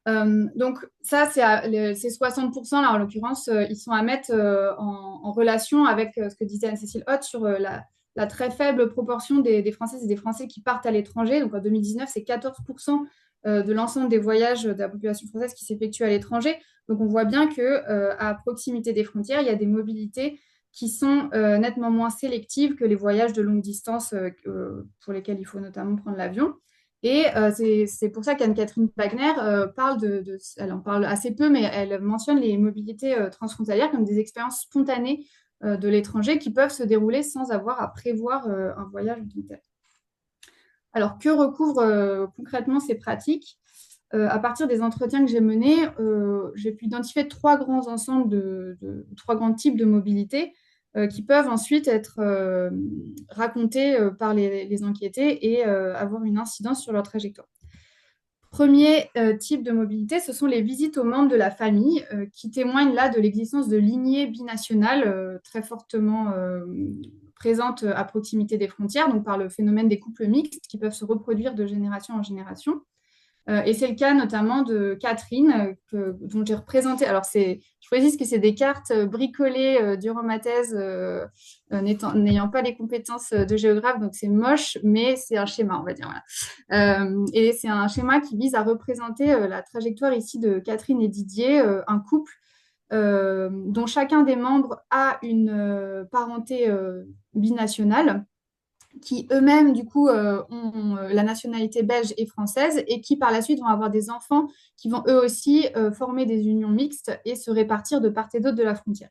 Donc ça, ces 60%, là, en l'occurrence, ils sont à mettre en relation avec ce que disait Anne-Cécile Haute sur la très faible proportion des Françaises et des Français qui partent à l'étranger. Donc en 2019, c'est 14% de l'ensemble des voyages de la population française qui s'effectuent à l'étranger. Donc on voit bien qu'à proximité des frontières, il y a des mobilités qui sont nettement moins sélectives que les voyages de longue distance pour lesquels il faut notamment prendre l'avion. Et c'est pour ça qu'Anne-Catherine Wagner elle en parle assez peu, mais elle mentionne les mobilités transfrontalières comme des expériences spontanées de l'étranger qui peuvent se dérouler sans avoir à prévoir un voyage en tant que tel. Alors, que recouvrent concrètement ces pratiques? À partir des entretiens que j'ai menés, j'ai pu identifier trois grands ensembles trois grands types de mobilité qui peuvent ensuite être racontés par les enquêtés et avoir une incidence sur leur trajectoire. Premier type de mobilité, ce sont les visites aux membres de la famille qui témoignent là de l'existence de lignées binationales très fortement présente à proximité des frontières, donc par le phénomène des couples mixtes qui peuvent se reproduire de génération en génération. Et c'est le cas notamment de Catherine, dont j'ai représenté. Alors, je précise que c'est des cartes bricolées durant ma thèse, n'ayant pas les compétences de géographe, donc c'est moche, mais c'est un schéma, on va dire. Voilà. Et c'est un schéma qui vise à représenter la trajectoire ici de Catherine et Didier, un couple dont chacun des membres a une parenté binationale qui eux-mêmes, du coup, ont la nationalité belge et française et qui, par la suite, vont avoir des enfants qui vont eux aussi former des unions mixtes et se répartir de part et d'autre de la frontière.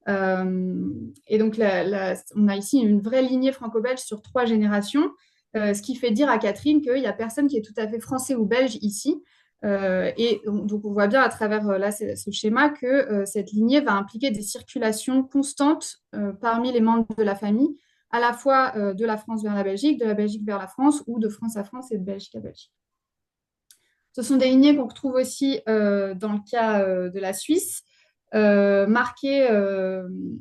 Et donc, on a ici une vraie lignée franco-belge sur 3 générations, ce qui fait dire à Catherine qu'il n'y a personne qui est tout à fait français ou belge ici. Et donc, on voit bien à travers là, ce schéma que cette lignée va impliquer des circulations constantes parmi les membres de la famille, à la fois de la France vers la Belgique, de la Belgique vers la France, ou de France à France et de Belgique à Belgique. Ce sont des lignées qu'on retrouve aussi dans le cas de la Suisse, marquées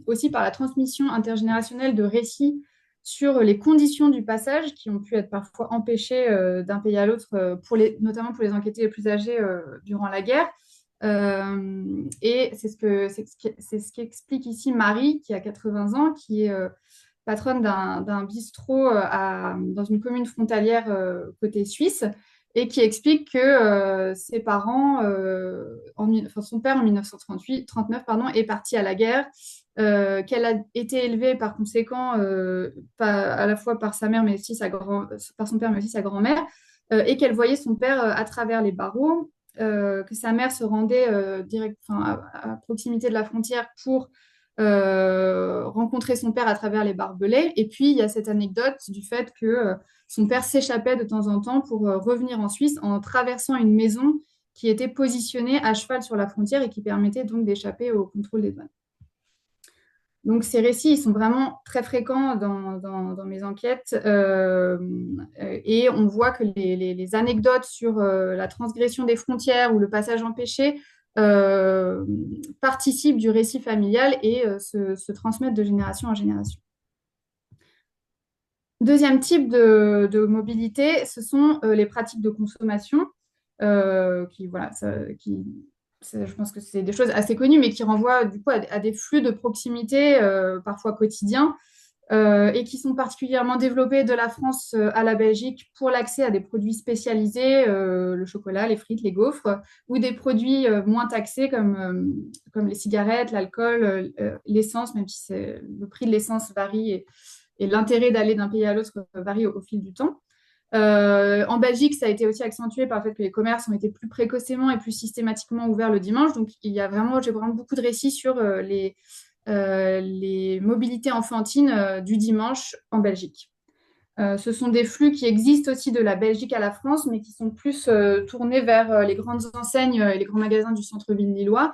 aussi par la transmission intergénérationnelle de récits sur les conditions du passage qui ont pu être parfois empêchées d'un pays à l'autre, notamment pour les enquêtés les plus âgés durant la guerre. Et c'est ce qu'explique ici Marie, qui a 80 ans, qui est patronne d'un bistrot dans une commune frontalière côté suisse, et qui explique que ses parents, son père en 1939, est parti à la guerre, qu'elle a été élevée par conséquent à la fois par sa mère, mais aussi par son père, mais aussi sa grand-mère, et qu'elle voyait son père à travers les barreaux, que sa mère se rendait à proximité de la frontière pour rencontrer son père à travers les barbelés. Et puis, il y a cette anecdote du fait que son père s'échappait de temps en temps pour revenir en Suisse en traversant une maison qui était positionnée à cheval sur la frontière et qui permettait donc d'échapper au contrôle des douanes. Donc, ces récits, ils sont vraiment très fréquents dans mes enquêtes et on voit que les anecdotes sur la transgression des frontières ou le passage empêché participent du récit familial et se transmettent de génération en génération. Deuxième type de mobilité, ce sont les pratiques de consommation je pense que c'est des choses assez connues, mais qui renvoient du coup à des flux de proximité parfois quotidiens et qui sont particulièrement développés de la France à la Belgique pour l'accès à des produits spécialisés, le chocolat, les frites, les gaufres, ou des produits moins taxés comme les cigarettes, l'alcool, l'essence, même si le prix de l'essence varie et l'intérêt d'aller d'un pays à l'autre varie au fil du temps. En Belgique, ça a été aussi accentué par le fait que les commerces ont été plus précocement et plus systématiquement ouverts le dimanche. Donc, j'ai vraiment beaucoup de récits sur les mobilités enfantines du dimanche en Belgique. Ce sont des flux qui existent aussi de la Belgique à la France, mais qui sont plus tournés vers les grandes enseignes et les grands magasins du centre-ville lillois.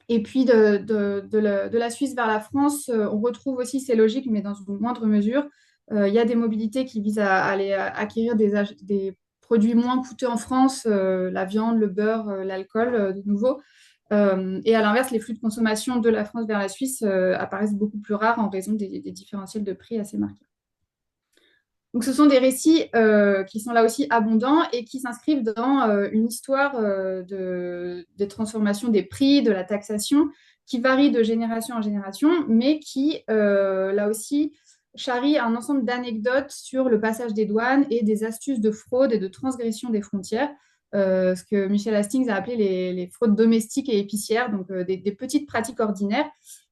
Et puis de la Suisse vers la France, on retrouve aussi ces logiques, mais dans une moindre mesure. Il y a des mobilités qui visent à aller acquérir des produits moins coûteux en France, la viande, le beurre, l'alcool, de nouveau. Et à l'inverse, les flux de consommation de la France vers la Suisse apparaissent beaucoup plus rares en raison des différentiels de prix assez marqués. Donc, ce sont des récits qui sont là aussi abondants et qui s'inscrivent dans une histoire des transformations des prix, de la taxation, qui varie de génération en génération, mais qui, là aussi, charrie un ensemble d'anecdotes sur le passage des douanes et des astuces de fraude et de transgression des frontières, ce que Michel Hastings a appelé les fraudes domestiques et épicières, donc des petites pratiques ordinaires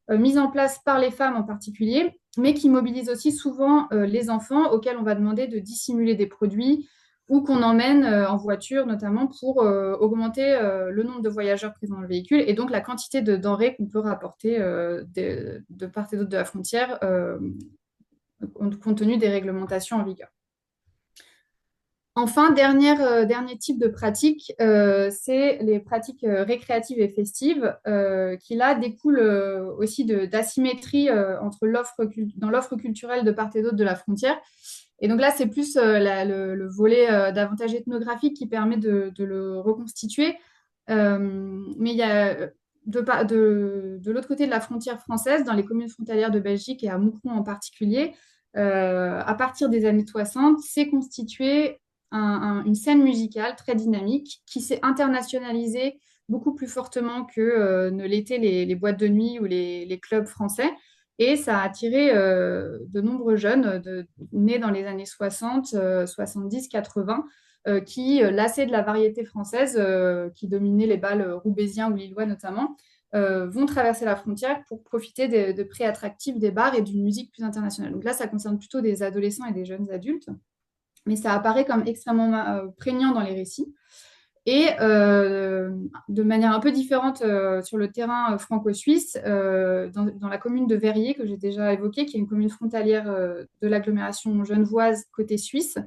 mises en place par les femmes en particulier, mais qui mobilisent aussi souvent les enfants auxquels on va demander de dissimuler des produits ou qu'on emmène en voiture notamment pour augmenter le nombre de voyageurs présents dans le véhicule et donc la quantité de denrées qu'on peut rapporter de part et d'autre de la frontière compte tenu des réglementations en vigueur. Enfin, dernier type de pratique, c'est les pratiques récréatives et festives qui, là, découlent aussi d'asymétrie dans l'offre culturelle de part et d'autre de la frontière. Et donc là, c'est plus le volet davantage ethnographique qui permet de le reconstituer. Mais il y a de l'autre côté de la frontière française, dans les communes frontalières de Belgique et à Moucron en particulier, à partir des années 60, s'est constituée une scène musicale très dynamique qui s'est internationalisée beaucoup plus fortement que ne l'étaient les boîtes de nuit ou les clubs français. Et ça a attiré de nombreux jeunes nés dans les années 60, 70, 80, qui, lassés de la variété française qui dominait les bals roubaisiens ou lillois notamment, vont traverser la frontière pour profiter de prix attractifs des bars et d'une musique plus internationale. Donc là, ça concerne plutôt des adolescents et des jeunes adultes, mais ça apparaît comme extrêmement prégnant dans les récits. Et de manière un peu différente sur le terrain franco-suisse, dans la commune de Verrier, que j'ai déjà évoquée, qui est une commune frontalière de l'agglomération genevoise côté suisse,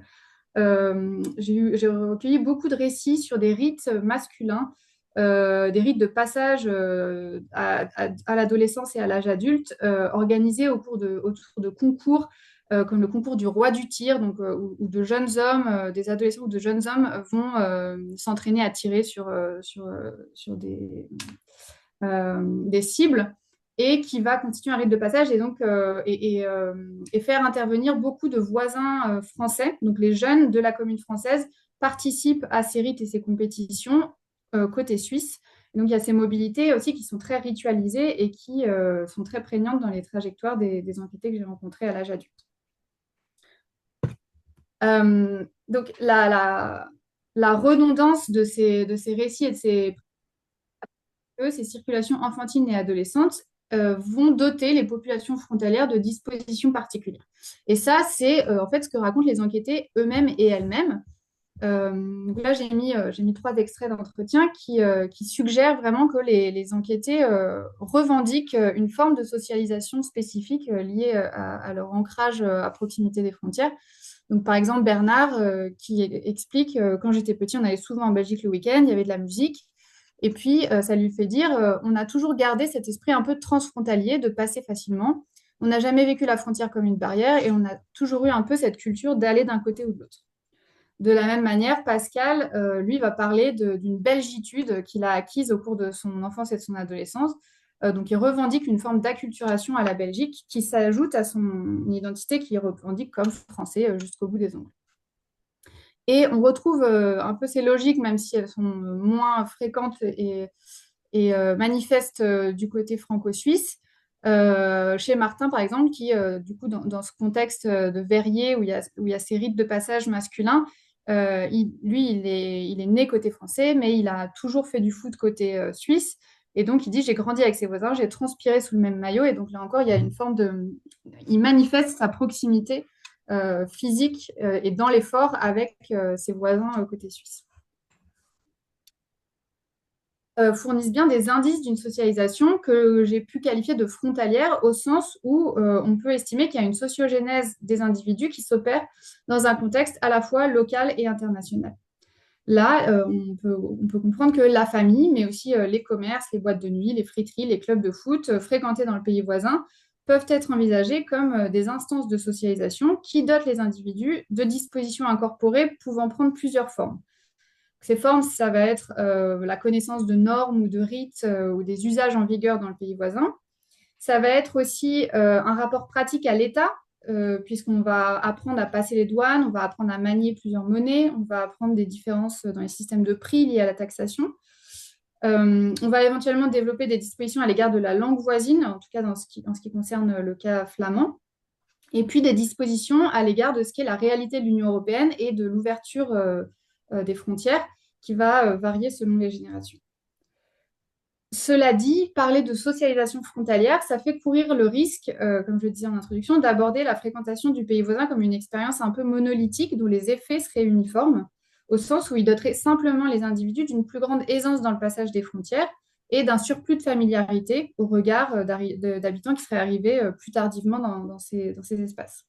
j'ai recueilli beaucoup de récits sur des rites masculins, des rites de passage à l'adolescence et à l'âge adulte, organisés autour de concours comme le concours du roi du tir, donc, où de jeunes hommes, des adolescents ou de jeunes hommes vont s'entraîner à tirer sur des cibles et qui va constituer un rite de passage et donc et faire intervenir beaucoup de voisins français. Donc les jeunes de la commune française participent à ces rites et ces compétitions côté suisse. Et donc il y a ces mobilités aussi qui sont très ritualisées et qui sont très prégnantes dans les trajectoires des enquêtés que j'ai rencontrés à l'âge adulte. Donc la redondance de ces récits et de ces circulations enfantines et adolescentes vont doter les populations frontalières de dispositions particulières. Et ça, c'est en fait ce que racontent les enquêtés eux-mêmes et elles-mêmes. Donc là, j'ai mis 3 extraits d'entretien qui suggèrent vraiment que les enquêtés revendiquent une forme de socialisation spécifique liée à leur ancrage à proximité des frontières. Donc, par exemple, Bernard qui explique quand j'étais petit, on allait souvent en Belgique le week-end, il y avait de la musique. Et puis, ça lui fait dire, on a toujours gardé cet esprit un peu transfrontalier de passer facilement. On n'a jamais vécu la frontière comme une barrière et on a toujours eu un peu cette culture d'aller d'un côté ou de l'autre. De la même manière, Pascal, lui, va parler d'une belgitude qu'il a acquise au cours de son enfance et de son adolescence. Donc, il revendique une forme d'acculturation à la Belgique qui s'ajoute à son identité qu'il revendique comme français jusqu'au bout des ongles. Et on retrouve un peu ces logiques, même si elles sont moins fréquentes et manifestes du côté franco-suisse. Chez Martin, par exemple, qui, du coup, dans ce contexte de Verrier où il y a ces rites de passage masculins, il est né côté français, mais il a toujours fait du foot côté suisse. Et donc, il dit, j'ai grandi avec ses voisins, j'ai transpiré sous le même maillot. Et donc, là encore, il y a une forme de... Il manifeste sa proximité physique et dans l'effort avec ses voisins côté suisse. Fournissent bien des indices d'une socialisation que j'ai pu qualifier de frontalière au sens où on peut estimer qu'il y a une sociogénèse des individus qui s'opère dans un contexte à la fois local et international. Là, on peut comprendre que la famille, mais aussi les commerces, les boîtes de nuit, les friteries, les clubs de foot fréquentés dans le pays voisin peuvent être envisagés comme des instances de socialisation qui dotent les individus de dispositions incorporées pouvant prendre plusieurs formes. Ces formes, ça va être la connaissance de normes ou de rites ou des usages en vigueur dans le pays voisin. Ça va être aussi un rapport pratique à l'État, puisqu'on va apprendre à passer les douanes, on va apprendre à manier plusieurs monnaies, on va apprendre des différences dans les systèmes de prix liés à la taxation. On va éventuellement développer des dispositions à l'égard de la langue voisine, en tout cas en ce qui concerne le cas flamand, et puis des dispositions à l'égard de ce qu'est la réalité de l'Union européenne et de l'ouverture des frontières qui va varier selon les générations. Cela dit, parler de socialisation frontalière, ça fait courir le risque, comme je le disais en introduction, d'aborder la fréquentation du pays voisin comme une expérience un peu monolithique dont les effets seraient uniformes, au sens où il doterait simplement les individus d'une plus grande aisance dans le passage des frontières et d'un surplus de familiarité au regard d'habitants qui seraient arrivés plus tardivement dans ces espaces.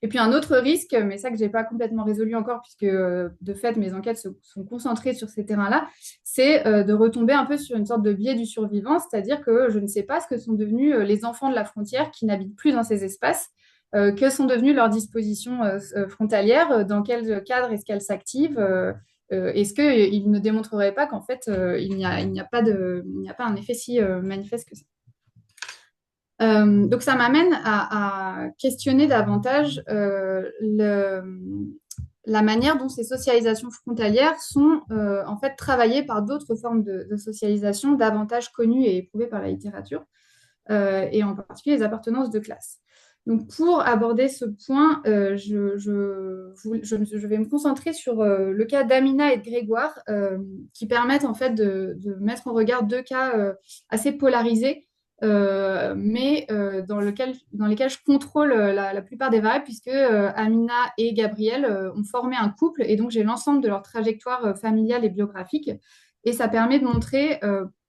Et puis un autre risque, mais ça que je n'ai pas complètement résolu encore, puisque de fait mes enquêtes sont concentrées sur ces terrains-là, c'est de retomber un peu sur une sorte de biais du survivant, c'est-à-dire que je ne sais pas ce que sont devenus les enfants de la frontière qui n'habitent plus dans ces espaces, que sont devenues leurs dispositions frontalières, dans quel cadre est-ce qu'elles s'activent, Est-ce qu'il ne démontrerait pas qu'en fait, il n'y a pas un effet si manifeste que ça? Donc, ça m'amène à questionner davantage la manière dont ces socialisations frontalières sont en fait travaillées par d'autres formes de socialisation davantage connues et éprouvées par la littérature, et en particulier les appartenances de classe. Donc, pour aborder ce point, je vais me concentrer sur le cas d'Amina et de Grégoire, qui permettent en fait de mettre en regard deux cas assez polarisés, mais dans lesquels je contrôle la plupart des variables, puisque Amina et Gabriel ont formé un couple, et donc j'ai l'ensemble de leur trajectoire familiale et biographique. Et ça permet de montrer,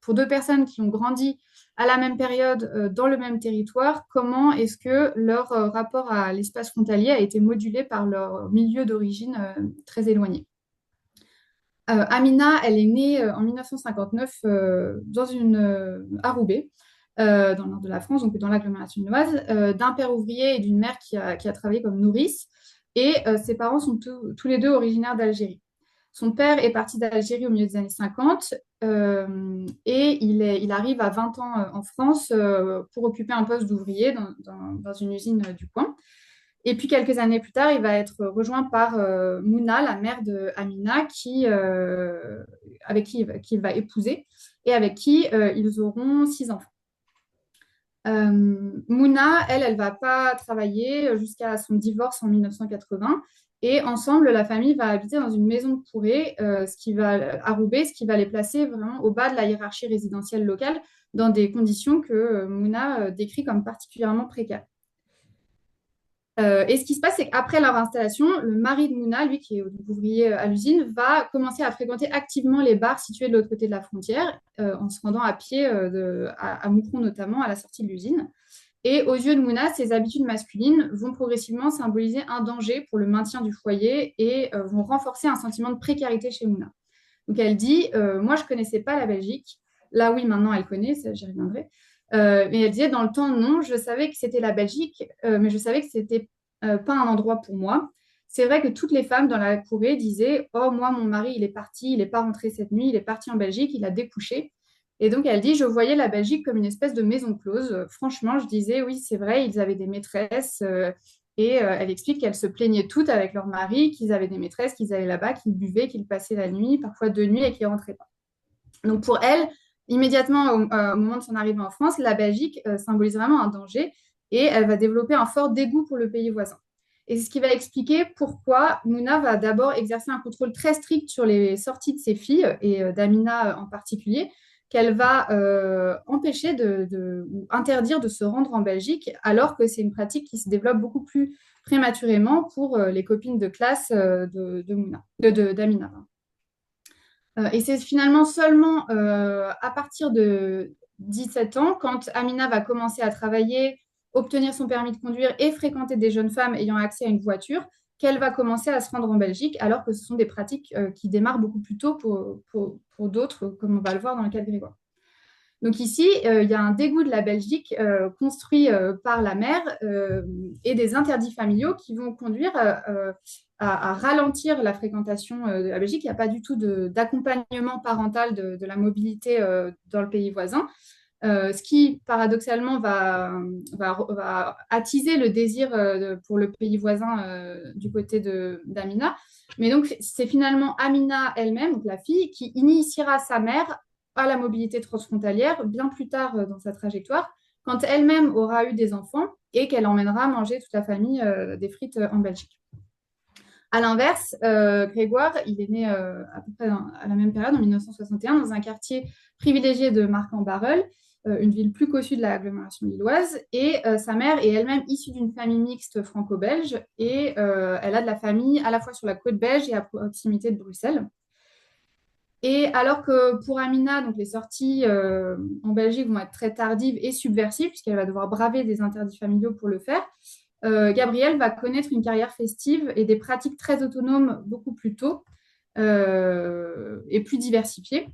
pour deux personnes qui ont grandi à la même période, dans le même territoire, comment est-ce que leur rapport à l'espace frontalier a été modulé par leur milieu d'origine très éloigné. Amina, elle est née en 1959 à Roubaix, dans le nord de la France, donc dans l'agglomération lilloise, d'un père ouvrier et d'une mère qui a travaillé comme nourrice. Et ses parents sont tous les deux originaires d'Algérie. Son père est parti d'Algérie au milieu des années 50, et il arrive à 20 ans en France pour occuper un poste d'ouvrier dans une usine du coin. Et puis quelques années plus tard, il va être rejoint par Mouna, la mère de Amina, avec qui il va épouser et avec qui ils auront 6 enfants. Mouna, elle va pas travailler jusqu'à son divorce en 1980. Et ensemble, la famille va habiter dans une maison de Pourré, à Roubaix, ce qui va les placer vraiment au bas de la hiérarchie résidentielle locale, dans des conditions que Mouna décrit comme particulièrement précaires. Et ce qui se passe, c'est qu'après leur installation, le mari de Mouna, lui qui est ouvrier à l'usine, va commencer à fréquenter activement les bars situés de l'autre côté de la frontière, en se rendant à pied à Moucron notamment, à la sortie de l'usine. Et aux yeux de Mouna, ces habitudes masculines vont progressivement symboliser un danger pour le maintien du foyer et vont renforcer un sentiment de précarité chez Mouna. Donc elle dit, moi je ne connaissais pas la Belgique. Là oui, maintenant elle connaît, ça j'y reviendrai. Mais elle disait, dans le temps, non, je savais que c'était la Belgique, mais je savais que ce n'était pas un endroit pour moi. C'est vrai que toutes les femmes dans la courée disaient, oh, moi, mon mari, il est parti, il n'est pas rentré cette nuit, il est parti en Belgique, il a découché. Et donc, elle dit, je voyais la Belgique comme une espèce de maison close. Franchement, je disais, oui, c'est vrai, ils avaient des maîtresses. Et elle explique qu'elles se plaignaient toutes avec leur mari, qu'ils avaient des maîtresses, qu'ils allaient là-bas, qu'ils buvaient, qu'ils passaient la nuit, parfois 2 nuits, et qu'ils ne rentraient pas. Donc, pour elle, immédiatement au moment de son arrivée en France, la Belgique symbolise vraiment un danger, et elle va développer un fort dégoût pour le pays voisin. Et c'est ce qui va expliquer pourquoi Mouna va d'abord exercer un contrôle très strict sur les sorties de ses filles, et d'Amina en particulier, qu'elle va empêcher ou interdire de se rendre en Belgique, alors que c'est une pratique qui se développe beaucoup plus prématurément pour les copines de classe d'Amina. Et c'est finalement seulement à partir de 17 ans, quand Amina va commencer à travailler, obtenir son permis de conduire et fréquenter des jeunes femmes ayant accès à une voiture, qu'elle va commencer à se rendre en Belgique, alors que ce sont des pratiques qui démarrent beaucoup plus tôt pour d'autres, comme on va le voir dans le cas de Grégoire. Donc ici, il y a un dégoût de la Belgique construit par la mère, et des interdits familiaux qui vont conduire à ralentir la fréquentation de la Belgique. Il n'y a pas du tout d'accompagnement parental de la mobilité dans le pays voisin, ce qui paradoxalement va attiser le désir pour le pays voisin du côté d'Amina. Mais donc c'est finalement Amina elle-même, donc la fille, qui initiera sa mère à la mobilité transfrontalière bien plus tard dans sa trajectoire, quand elle-même aura eu des enfants et qu'elle emmènera manger toute la famille des frites en Belgique. À l'inverse, Grégoire, il est né à peu près à la même période, en 1961, dans un quartier privilégié de Marcq-en-Barœul, une ville plus qu'au sud de l'agglomération lilloise, et sa mère est elle-même issue d'une famille mixte franco-belge, et elle a de la famille à la fois sur la côte belge et à proximité de Bruxelles. Et alors que pour Amina, donc les sorties en Belgique vont être très tardives et subversives, puisqu'elle va devoir braver des interdits familiaux pour le faire, Gabriel va connaître une carrière festive et des pratiques très autonomes beaucoup plus tôt, et plus diversifiées,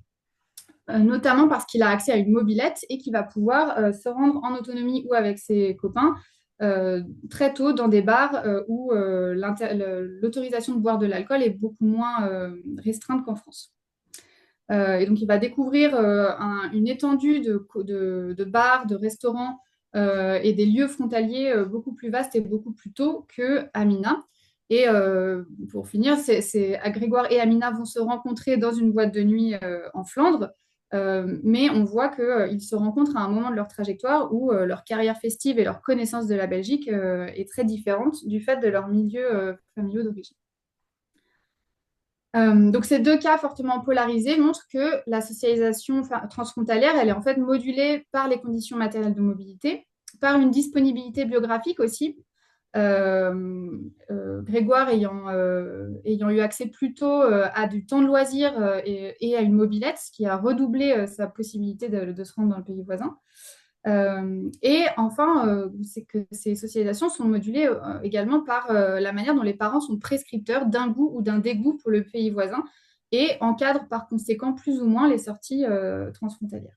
notamment parce qu'il a accès à une mobilette et qu'il va pouvoir se rendre en autonomie ou avec ses copains très tôt dans des bars où l'autorisation de boire de l'alcool est beaucoup moins restreinte qu'en France. Et donc, il va découvrir une étendue de bars, de restaurants et des lieux frontaliers beaucoup plus vastes et beaucoup plus tôt qu'à Mina. Et pour finir, Grégoire et Amina vont se rencontrer dans une boîte de nuit en Flandre, mais on voit qu'ils se rencontrent à un moment de leur trajectoire où leur carrière festive et leur connaissance de la Belgique est très différente du fait de leur milieu familial d'origine. Donc ces deux cas fortement polarisés montrent que la socialisation transfrontalière, elle est en fait modulée par les conditions matérielles de mobilité, par une disponibilité biographique aussi. Grégoire ayant eu accès plus tôt à du temps de loisir et à une mobilette, ce qui a redoublé sa possibilité de se rendre dans le pays voisin. Et enfin, c'est que ces socialisations sont modulées également par la manière dont les parents sont prescripteurs d'un goût ou d'un dégoût pour le pays voisin et encadrent par conséquent plus ou moins les sorties transfrontalières.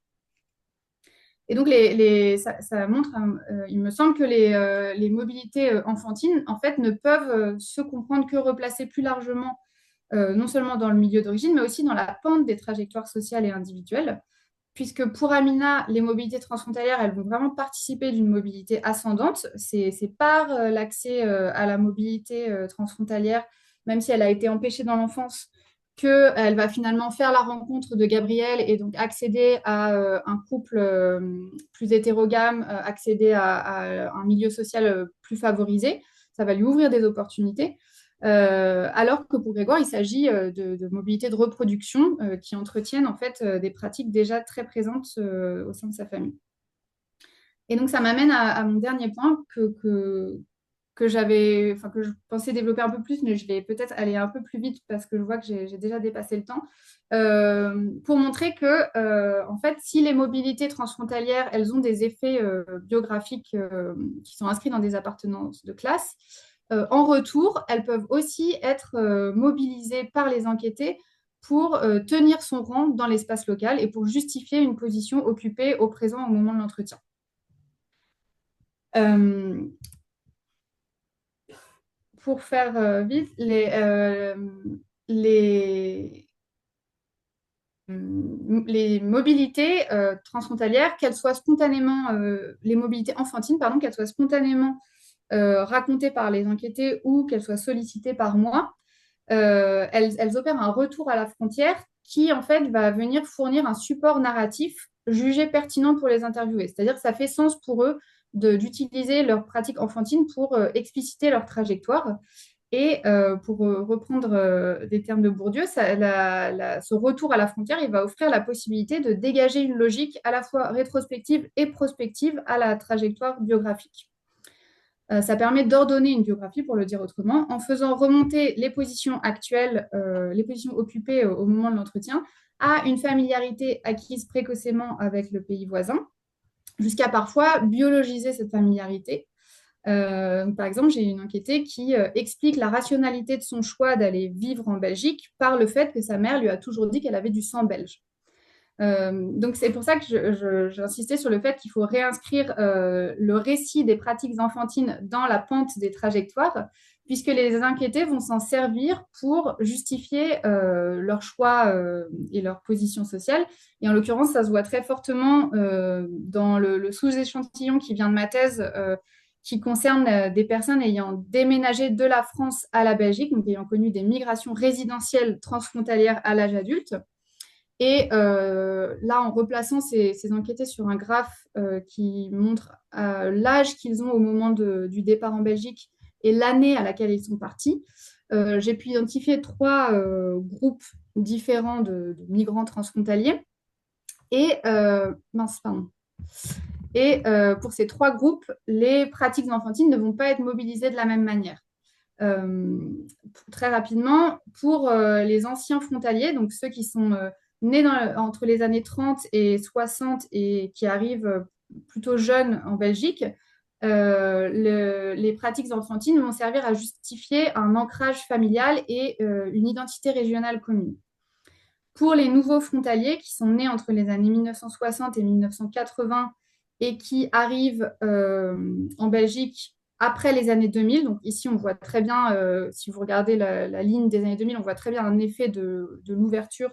Et donc, ça montre, il me semble que les mobilités enfantines, en fait, ne peuvent se comprendre que replacées plus largement, non seulement dans le milieu d'origine, mais aussi dans la pente des trajectoires sociales et individuelles, puisque pour Amina, les mobilités transfrontalières, elles vont vraiment participer d'une mobilité ascendante. C'est par l'accès à la mobilité transfrontalière, même si elle a été empêchée dans l'enfance, qu'elle va finalement faire la rencontre de Gabriel et donc accéder à un couple plus hétérogame, accéder à un milieu social plus favorisé. Ça va lui ouvrir des opportunités. Alors que pour Grégoire, il s'agit de mobilité de reproduction qui entretiennent en fait des pratiques déjà très présentes au sein de sa famille. Et donc, ça m'amène à mon dernier point que je pensais développer un peu plus, mais je vais peut-être aller un peu plus vite parce que je vois que j'ai déjà dépassé le temps, pour montrer que, en fait, si les mobilités transfrontalières, elles ont des effets biographiques qui sont inscrits dans des appartenances de classe, en retour, elles peuvent aussi être mobilisées par les enquêtés pour tenir son rang dans l'espace local et pour justifier une position occupée au présent au moment de l'entretien. Pour faire vite, les mobilités transfrontalières, qu'elles soient spontanément, les mobilités enfantines, pardon, qu'elles soient spontanément racontées par les enquêtés ou qu'elles soient sollicitées par moi, elles opèrent un retour à la frontière qui, en fait, va venir fournir un support narratif jugé pertinent pour les interviewer. C'est-à-dire que ça fait sens pour eux d'utiliser leur pratique enfantine pour expliciter leur trajectoire. Et pour reprendre des termes de Bourdieu, ce retour à la frontière, il va offrir la possibilité de dégager une logique à la fois rétrospective et prospective à la trajectoire biographique. Ça permet d'ordonner une biographie, pour le dire autrement, en faisant remonter les positions actuelles, les positions occupées au moment de l'entretien, à une familiarité acquise précocement avec le pays voisin, jusqu'à parfois biologiser cette familiarité. Par exemple, j'ai une enquêtée qui explique la rationalité de son choix d'aller vivre en Belgique par le fait que sa mère lui a toujours dit qu'elle avait du sang belge. Donc, c'est pour ça que j'insistais sur le fait qu'il faut réinscrire le récit des pratiques enfantines dans la pente des trajectoires, puisque les enquêtés vont s'en servir pour justifier leur choix et leur position sociale. Et en l'occurrence, ça se voit très fortement dans le sous-échantillon qui vient de ma thèse, qui concerne des personnes ayant déménagé de la France à la Belgique, donc ayant connu des migrations résidentielles transfrontalières à l'âge adulte. Et là, en replaçant ces enquêtés sur un graphe qui montre l'âge qu'ils ont au moment du départ en Belgique et l'année à laquelle ils sont partis, j'ai pu identifier 3 groupes différents de migrants transfrontaliers. Et, pour ces 3 groupes, les pratiques enfantines ne vont pas être mobilisées de la même manière. Très rapidement, pour les anciens frontaliers, donc ceux qui sont nés entre les années 30 et 60 et qui arrivent plutôt jeunes en Belgique, les pratiques enfantines vont servir à justifier un ancrage familial et une identité régionale commune. Pour les nouveaux frontaliers qui sont nés entre les années 1960 et 1980 et qui arrivent en Belgique après les années 2000. Donc ici, on voit très bien, si vous regardez la ligne des années 2000, on voit très bien un effet de l'ouverture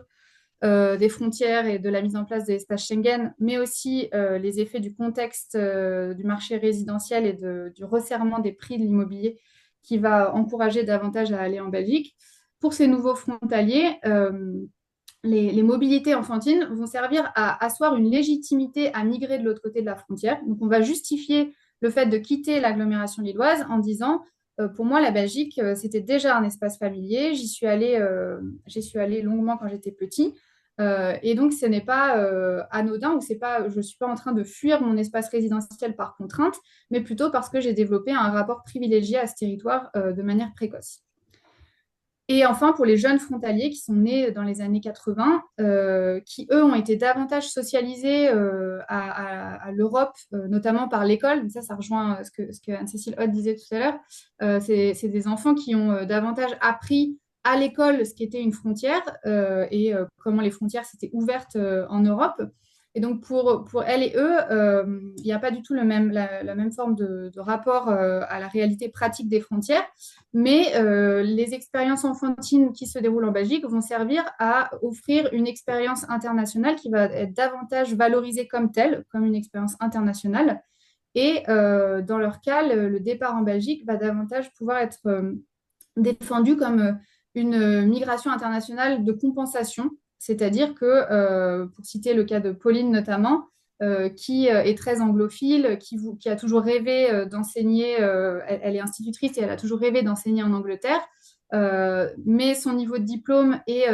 des frontières et de la mise en place de l'espace Schengen, mais aussi les effets du contexte du marché résidentiel et du resserrement des prix de l'immobilier qui va encourager davantage à aller en Belgique. Pour ces nouveaux frontaliers, les mobilités enfantines vont servir à asseoir une légitimité à migrer de l'autre côté de la frontière. Donc, on va justifier le fait de quitter l'agglomération lilloise en disant, pour moi, la Belgique, c'était déjà un espace familier. J'y suis allée longuement quand j'étais petit. Et donc, ce n'est pas anodin ou je ne suis pas en train de fuir mon espace résidentiel par contrainte, mais plutôt parce que j'ai développé un rapport privilégié à ce territoire de manière précoce. Et enfin, pour les jeunes frontaliers qui sont nés dans les années 80, qui, eux, ont été davantage socialisés à l'Europe, notamment par l'école. Donc ça rejoint ce que Anne-Cécile Haute disait tout à l'heure. C'est des enfants qui ont davantage appris à l'école ce qu'était une frontière et comment les frontières s'étaient ouvertes en Europe. Et donc, pour elles et eux, il n'y a pas du tout la même forme de rapport à la réalité pratique des frontières. Mais les expériences enfantines qui se déroulent en Belgique vont servir à offrir une expérience internationale qui va être davantage valorisée comme telle, comme une expérience internationale. Et dans leur cas, le départ en Belgique va davantage pouvoir être défendu comme une migration internationale de compensation. C'est-à-dire que, pour citer le cas de Pauline notamment, qui est très anglophile, qui a toujours rêvé d'enseigner, elle est institutrice et elle a toujours rêvé d'enseigner en Angleterre, mais son niveau de diplôme et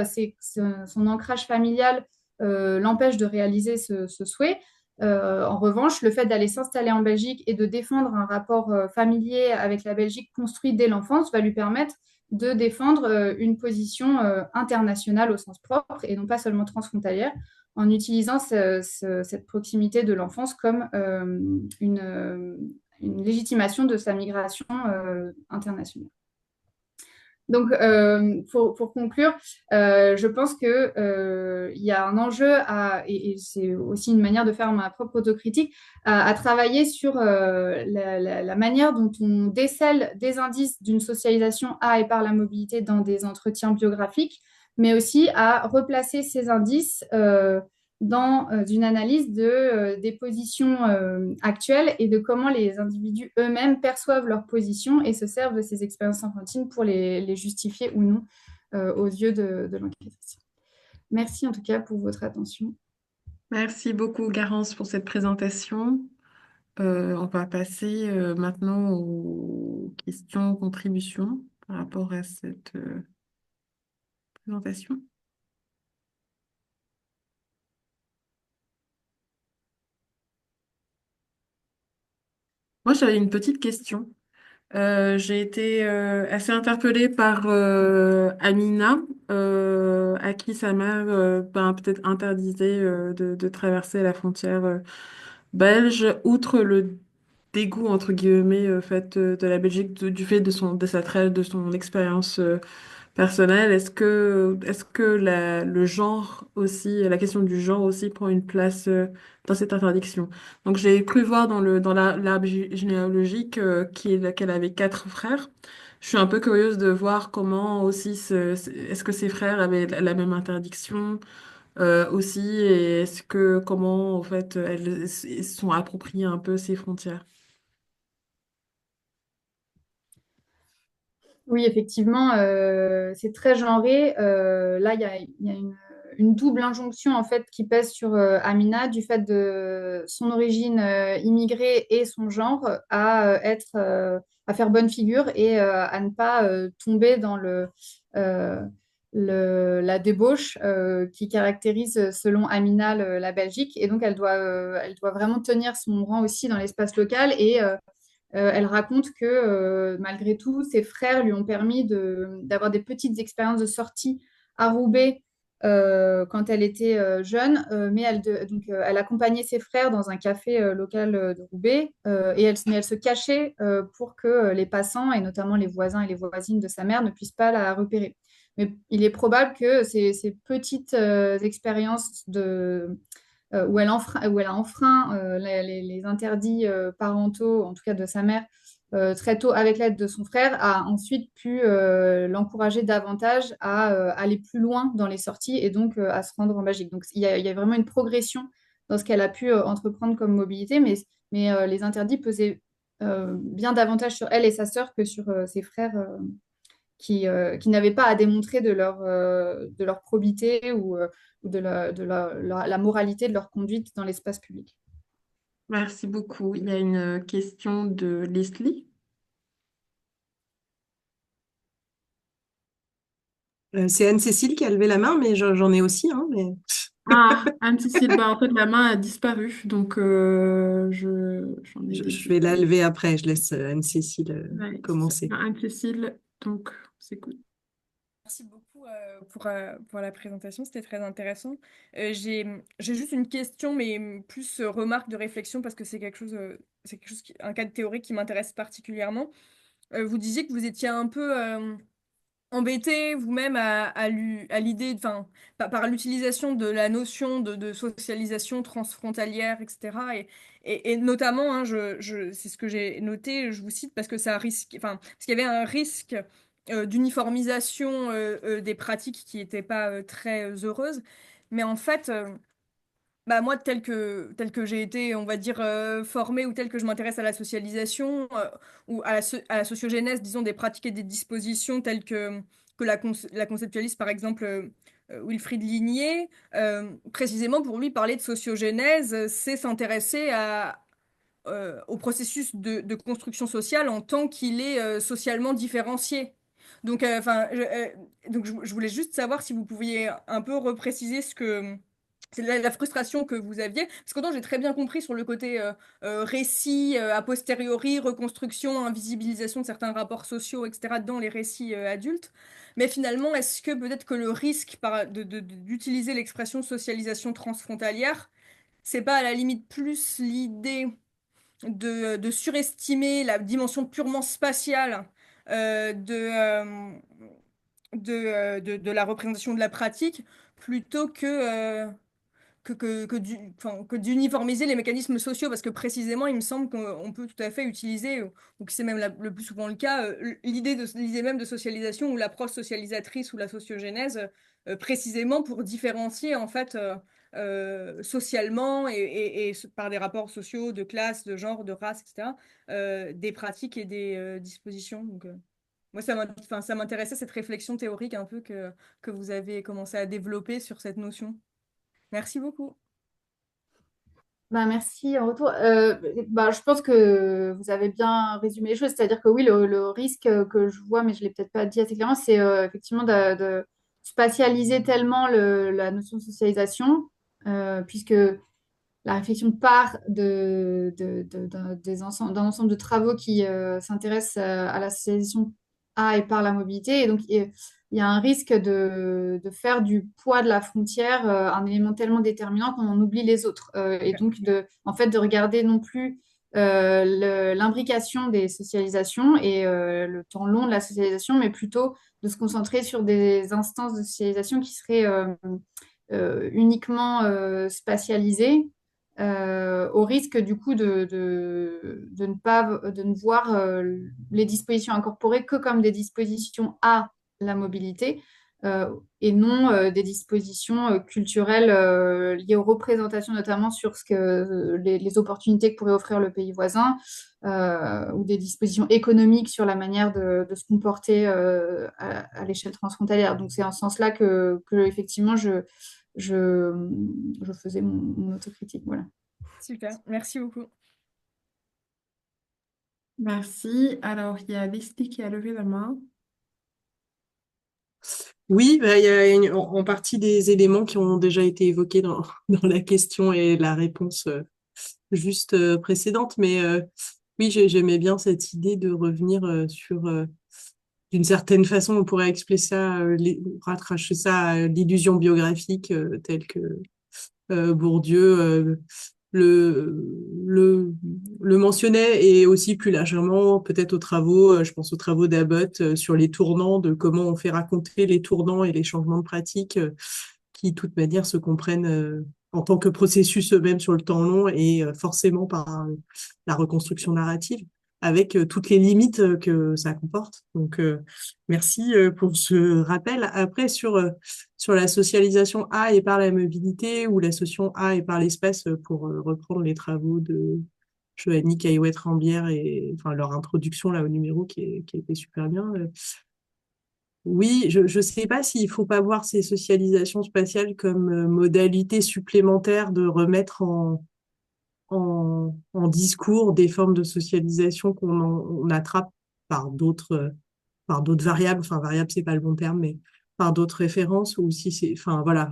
son ancrage familial l'empêche de réaliser ce souhait. En revanche, le fait d'aller s'installer en Belgique et de défendre un rapport familier avec la Belgique construit dès l'enfance va lui permettre de défendre une position internationale au sens propre et non pas seulement transfrontalière, en utilisant cette proximité de l'enfance comme une légitimation de sa migration internationale. Donc, pour conclure, je pense que il y a un enjeu et c'est aussi une manière de faire ma propre autocritique, à travailler sur la manière dont on décèle des indices d'une socialisation à et par la mobilité dans des entretiens biographiques, mais aussi à replacer ces indices dans une analyse des positions actuelles et de comment les individus eux-mêmes perçoivent leurs positions et se servent de ces expériences enfantines pour les justifier ou non aux yeux de l'enquêtrice. Merci en tout cas pour votre attention. Merci beaucoup, Garance, pour cette présentation. On va passer maintenant aux questions, contributions par rapport à cette présentation. Moi, j'avais une petite question. J'ai été assez interpellée par Amina, à qui sa mère peut-être interdisait de traverser la frontière belge, outre le dégoût entre guillemets fait de la Belgique du fait de son expérience personnelle. Est-ce que le genre aussi, la question du genre aussi prend une place dans cette interdiction? Donc j'ai cru voir dans l'arbre généalogique qu'elle avait quatre frères. Je suis un peu curieuse de voir comment aussi est-ce que ses frères avaient la même interdiction aussi et comment en fait elles se sont appropriées un peu ces frontières. Oui, effectivement, c'est très genré. Là, il y a une double injonction en fait qui pèse sur Amina du fait de son origine immigrée et son genre à faire bonne figure et à ne pas tomber dans euh, la débauche qui caractérise, selon Amina, la Belgique. Et donc, elle doit vraiment tenir son rang aussi dans l'espace local et elle raconte que malgré tout, ses frères lui ont permis d'avoir des petites expériences de sortie à Roubaix quand elle était jeune, mais elle accompagnait ses frères dans un café local de Roubaix mais elle se cachait pour que les passants, et notamment les voisins et les voisines de sa mère, ne puissent pas la repérer. Mais il est probable que ces petites expériences où elle a enfreint les interdits parentaux, en tout cas de sa mère, très tôt avec l'aide de son frère, a ensuite pu l'encourager davantage à aller plus loin dans les sorties et donc à se rendre en Belgique. Donc il y a vraiment une progression dans ce qu'elle a pu entreprendre comme mobilité, mais les interdits pesaient bien davantage sur elle et sa sœur que sur ses frères qui n'avaient pas à démontrer de leur probité ou la moralité de leur conduite dans l'espace public. Merci beaucoup. Il y a une question de Leslie. C'est Anne-Cécile qui a levé la main, mais j'en ai aussi, hein, mais... Ah, Anne-Cécile, bah, en fait, la main a disparu, donc j'en ai Je déduit. vais la lever après, je laisse Anne-Cécile Ouais, c'est commencer. Anne-Cécile, donc c'est cool. Merci beaucoup pour la présentation, c'était très intéressant. J'ai juste une question, mais plus remarque de réflexion, parce que c'est quelque chose un cas de théorie qui m'intéresse particulièrement. Vous disiez que vous étiez un peu embêté vous-même à l'idée, enfin, par l'utilisation de la notion de socialisation transfrontalière, etc. Et notamment, hein, c'est ce que j'ai noté, je vous cite parce que ça risque, enfin, parce qu'il y avait un risque d'uniformisation des pratiques qui n'étaient pas très heureuses. Mais en fait, bah moi, tel que j'ai été, on va dire, formée ou tel que je m'intéresse à la socialisation ou à la sociogénèse, disons, des pratiques et des dispositions telles que la conceptualise, par exemple, Wilfrid Ligné, précisément pour lui, parler de sociogénèse, c'est s'intéresser au processus de construction sociale en tant qu'il est socialement différencié. Donc, je voulais juste savoir si vous pouviez un peu repréciser ce que c'est la frustration que vous aviez. Parce qu'autant j'ai très bien compris sur le côté récit, a posteriori, reconstruction, invisibilisation de certains rapports sociaux, etc., dans les récits adultes. Mais finalement, est-ce que peut-être que le risque d'utiliser l'expression socialisation transfrontalière, c'est pas à la limite plus l'idée de surestimer la dimension purement spatiale euh, de, euh, de la représentation de la pratique plutôt que d'uniformiser les mécanismes sociaux, parce que précisément, il me semble qu'on peut tout à fait utiliser, ou que c'est même le plus souvent le cas, l'idée même de socialisation ou l'approche socialisatrice ou la sociogénèse, précisément pour différencier en fait socialement par des rapports sociaux de classe, de genre, de race, etc., des pratiques et des dispositions. Donc, moi, enfin, ça m'intéressait cette réflexion théorique un peu que vous avez commencé à développer sur cette notion. Merci beaucoup. Bah, merci en retour. Bah, je pense que vous avez bien résumé les choses, c'est-à-dire que oui, le risque que je vois, mais je ne l'ai peut-être pas dit assez clairement, c'est effectivement de spatialiser tellement la notion de socialisation, puisque la réflexion part d'un ensemble de travaux qui s'intéressent à la socialisation à et par la mobilité. Et donc, il y a un risque de faire du poids de la frontière un élément tellement déterminant qu'on en oublie les autres. Et donc, en fait, de regarder non plus l'imbrication des socialisations et le temps long de la socialisation, mais plutôt de se concentrer sur des instances de socialisation qui seraient uniquement spatialisées au risque du coup de ne voir les dispositions incorporées que comme des dispositions à la mobilité et non des dispositions culturelles liées aux représentations, notamment sur les opportunités que pourrait offrir le pays voisin, ou des dispositions économiques sur la manière de se comporter à l'échelle transfrontalière. Donc c'est en ce sens-là que effectivement, je, je faisais mon autocritique. Voilà. Super, merci beaucoup. Merci. Alors, il y a Leslie qui a levé la main. Oui, bah, il y a en partie des éléments qui ont déjà été évoqués dans, dans la question et la réponse juste précédente, mais oui, j'aimais bien cette idée de revenir sur, d'une certaine façon, on pourrait expliquer ça, rattacher ça à l'illusion biographique telle que Bourdieu le, le, le mentionnait, et aussi plus largement peut-être aux travaux, je pense aux travaux d'Abbott sur les tournants, de comment on fait raconter les tournants et les changements de pratique qui, de toute manière, se comprennent en tant que processus même sur le temps long et forcément par la reconstruction narrative, avec toutes les limites que ça comporte. Donc, merci pour ce rappel. Après, sur la socialisation à et par la mobilité ou l'association à et par l'espace, pour reprendre les travaux de Joanny Caillouette-Rambière et enfin, leur introduction là au numéro qui a été super bien. Oui, je ne sais pas s'il faut pas voir ces socialisations spatiales comme modalité supplémentaire de remettre en discours des formes de socialisation on attrape par par d'autres variables. Enfin, variable, c'est pas le bon terme, mais par d'autres références ou si c'est, enfin, voilà,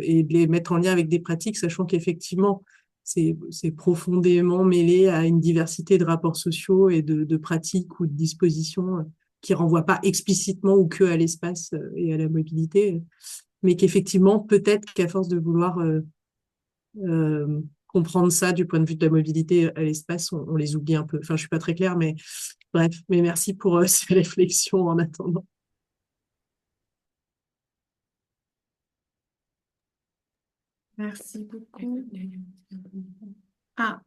et de les mettre en lien avec des pratiques, sachant qu'effectivement, c'est profondément mêlé à une diversité de rapports sociaux et de pratiques ou de dispositions qui renvoient pas explicitement ou que à l'espace et à la mobilité, mais qu'effectivement, peut-être qu'à force de vouloir comprendre ça du point de vue de la mobilité à l'espace, on les oublie un peu. Enfin, je suis pas très claire, mais bref, mais merci pour ces réflexions en attendant. Merci beaucoup. Ah,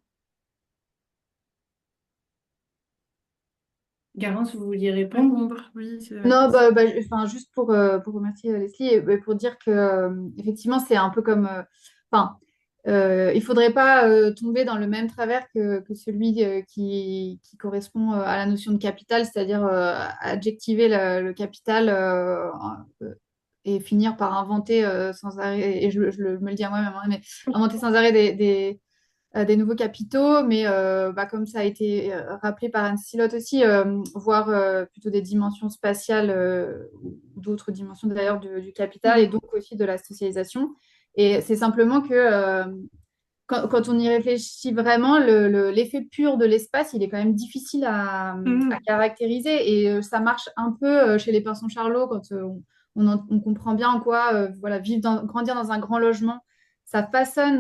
Garance, vous vouliez répondre? répondre, oui, c'est la Non, question. enfin, juste pour remercier Leslie et pour dire que effectivement, c'est un peu comme. Enfin, il faudrait pas tomber dans le même travers que celui qui correspond à la notion de capital, c'est-à-dire adjectiver le capital et finir par inventer sans arrêt, et me le dis à moi-même, hein, mais inventer sans arrêt des nouveaux capitaux, mais comme ça a été rappelé par Anne Silot aussi, voir plutôt des dimensions spatiales ou d'autres dimensions d'ailleurs du capital et donc aussi de la socialisation. Et c'est simplement que quand on y réfléchit vraiment, l'effet pur de l'espace, il est quand même difficile à Mhm. caractériser et ça marche un peu chez les Pinson Charlot quand on comprend bien en quoi voilà, grandir dans un grand logement ça façonne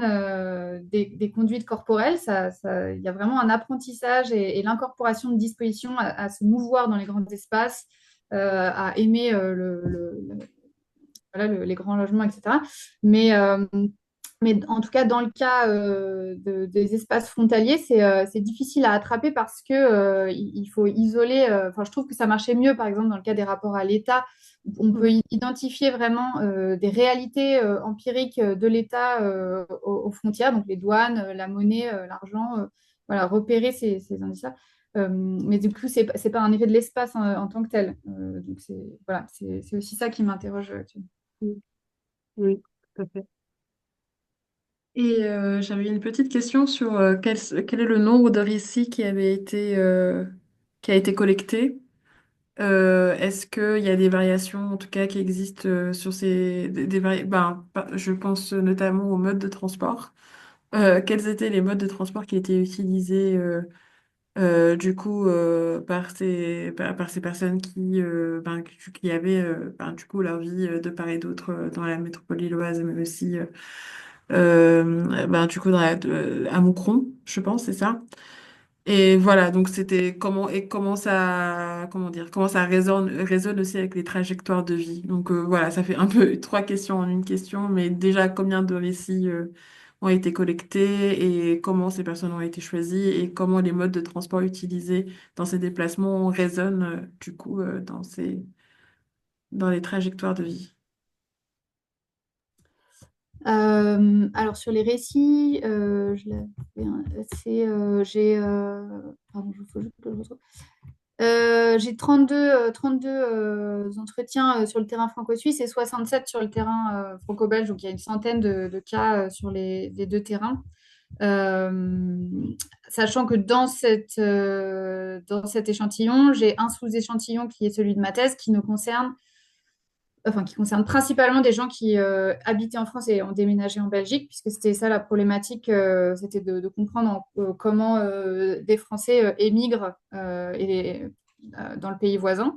des conduites corporelles, il y a vraiment un apprentissage et l'incorporation de dispositions à se mouvoir dans les grands espaces, à aimer voilà, les grands logements, etc. Mais, euh, mais en tout cas, dans le cas des espaces frontaliers, c'est difficile à attraper parce que il faut isoler. Enfin, je trouve que ça marchait mieux, par exemple, dans le cas des rapports à l'État. On peut identifier vraiment des réalités empiriques de l'État aux frontières, donc les douanes, la monnaie, l'argent, voilà, repérer ces indices-là. Mais du coup, c'est pas un effet de l'espace en tant que tel. Donc, voilà, c'est aussi ça qui m'interroge actuellement. Oui, tout à fait. Et j'avais une petite question sur quel est le nombre de récits qui a été collecté. Est-ce qu'il y a des variations, en tout cas, qui existent sur je pense notamment aux modes de transport. Quels étaient les modes de transport qui étaient utilisés du coup par ces personnes qui avaient du coup leur vie de part et d'autre dans la métropole lilloise, mais aussi du coup à Moucron, je pense, c'est ça. Et voilà, donc c'était comment ça, comment ça résonne aussi avec les trajectoires de vie. Donc voilà, ça fait un peu trois questions en une question, mais déjà combien de récits ont été collectés et comment ces personnes ont été choisies et comment les modes de transport utilisés dans ces déplacements résonnent du coup dans les trajectoires de vie. Alors sur les récits, je l'avais, c'est, pardon, il faut juste que je retrouve. J'ai 32 entretiens sur le terrain franco-suisse et 67 sur le terrain franco-belge, donc il y a une centaine de cas sur les deux terrains. Euh, Sachant que dans cet échantillon, j'ai un sous-échantillon qui est celui de ma thèse qui concerne principalement des gens qui habitaient en France et ont déménagé en Belgique, puisque c'était ça la problématique, c'était de comprendre comment des Français émigrent dans le pays voisin.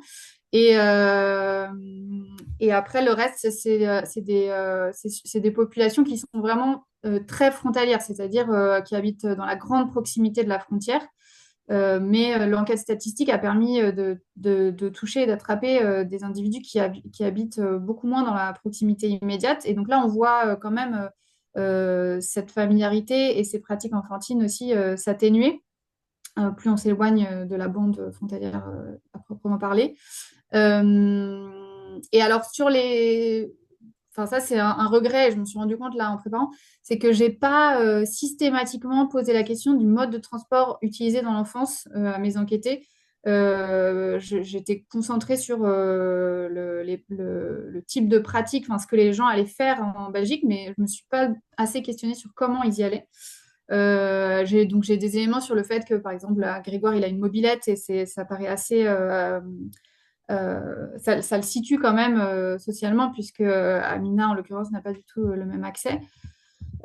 Et, euh, et après, le reste, c'est des populations qui sont vraiment très frontalières, c'est-à-dire qui habitent dans la grande proximité de la frontière. Mais l'enquête statistique a permis de toucher et d'attraper des individus qui habitent beaucoup moins dans la proximité immédiate. Et donc là, on voit quand même cette familiarité et ces pratiques enfantines aussi s'atténuer, plus on s'éloigne de la bande frontalière à proprement parler. Et alors sur les... Enfin, ça, c'est un regret, je me suis rendu compte là en préparant, c'est que j'ai pas systématiquement posé la question du mode de transport utilisé dans l'enfance à mes enquêtés. J'étais concentrée sur le type de pratique, enfin, ce que les gens allaient faire en Belgique, mais je me suis pas assez questionnée sur comment ils y allaient. Donc j'ai des éléments sur le fait que, par exemple, là, Grégoire, il a une mobilette et ça paraît assez... ça le situe quand même socialement, puisque Amina, en l'occurrence, n'a pas du tout le même accès.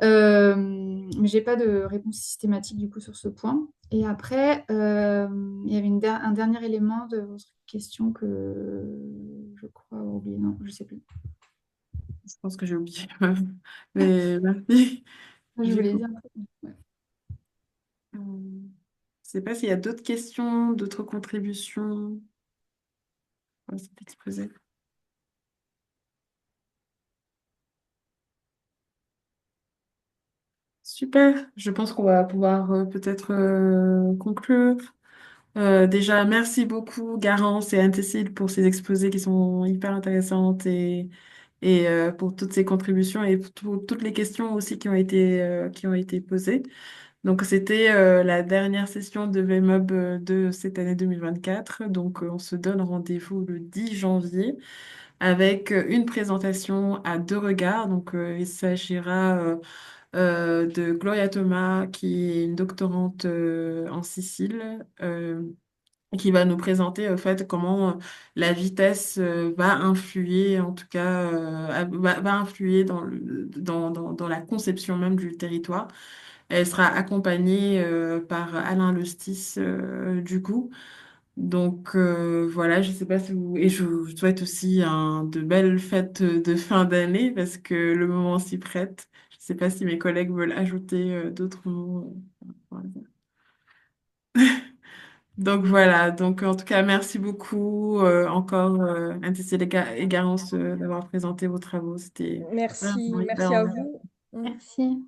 Mais j'ai pas de réponse systématique du coup sur ce point. Et après, il y avait un dernier élément de votre question que je crois avoir oublié. Non, je sais plus. Je pense que j'ai oublié. Mais merci. Je Du voulais coup, dire un truc. Ouais. je sais pas s'il y a d'autres questions, d'autres contributions à cet exposé. Super. Je pense qu'on va pouvoir peut-être conclure. Déjà, merci beaucoup, Garance et Anne-Cécile, pour ces exposés qui sont hyper intéressantes et pour toutes ces contributions et pour toutes les questions aussi qui ont été posées. Donc, c'était la dernière session de VMUB de cette année 2024. Donc, on se donne rendez-vous le 10 janvier avec une présentation à deux regards. Donc, il s'agira de Gloria Thomas, qui est une doctorante en Sicile, qui va nous présenter en fait comment la vitesse va influer, en tout cas, va influer dans la conception même du territoire. Elle sera accompagnée par Alain Lestis, du coup. Donc voilà, je sais pas si vous... Et je vous souhaite aussi de belles fêtes de fin d'année parce que le moment s'y prête. Je sais pas si mes collègues veulent ajouter d'autres mots. Voilà. Donc voilà, donc en tout cas, merci beaucoup encore Anne-Cécile et Garance d'avoir présenté vos travaux. C'était vraiment Merci, hyper merci à enrichissant. vous. Merci.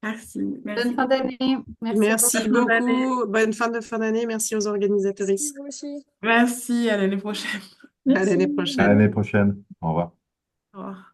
Merci, Bonne merci fin beaucoup. d'année. Merci Merci beaucoup. Bonne fin d'année. beaucoup. Bonne fin de fin d'année. Merci aux Merci, organisatrices. vous aussi. Merci, à l'année prochaine. À l'année Merci. À prochaine. l'année prochaine. Au revoir. Au revoir.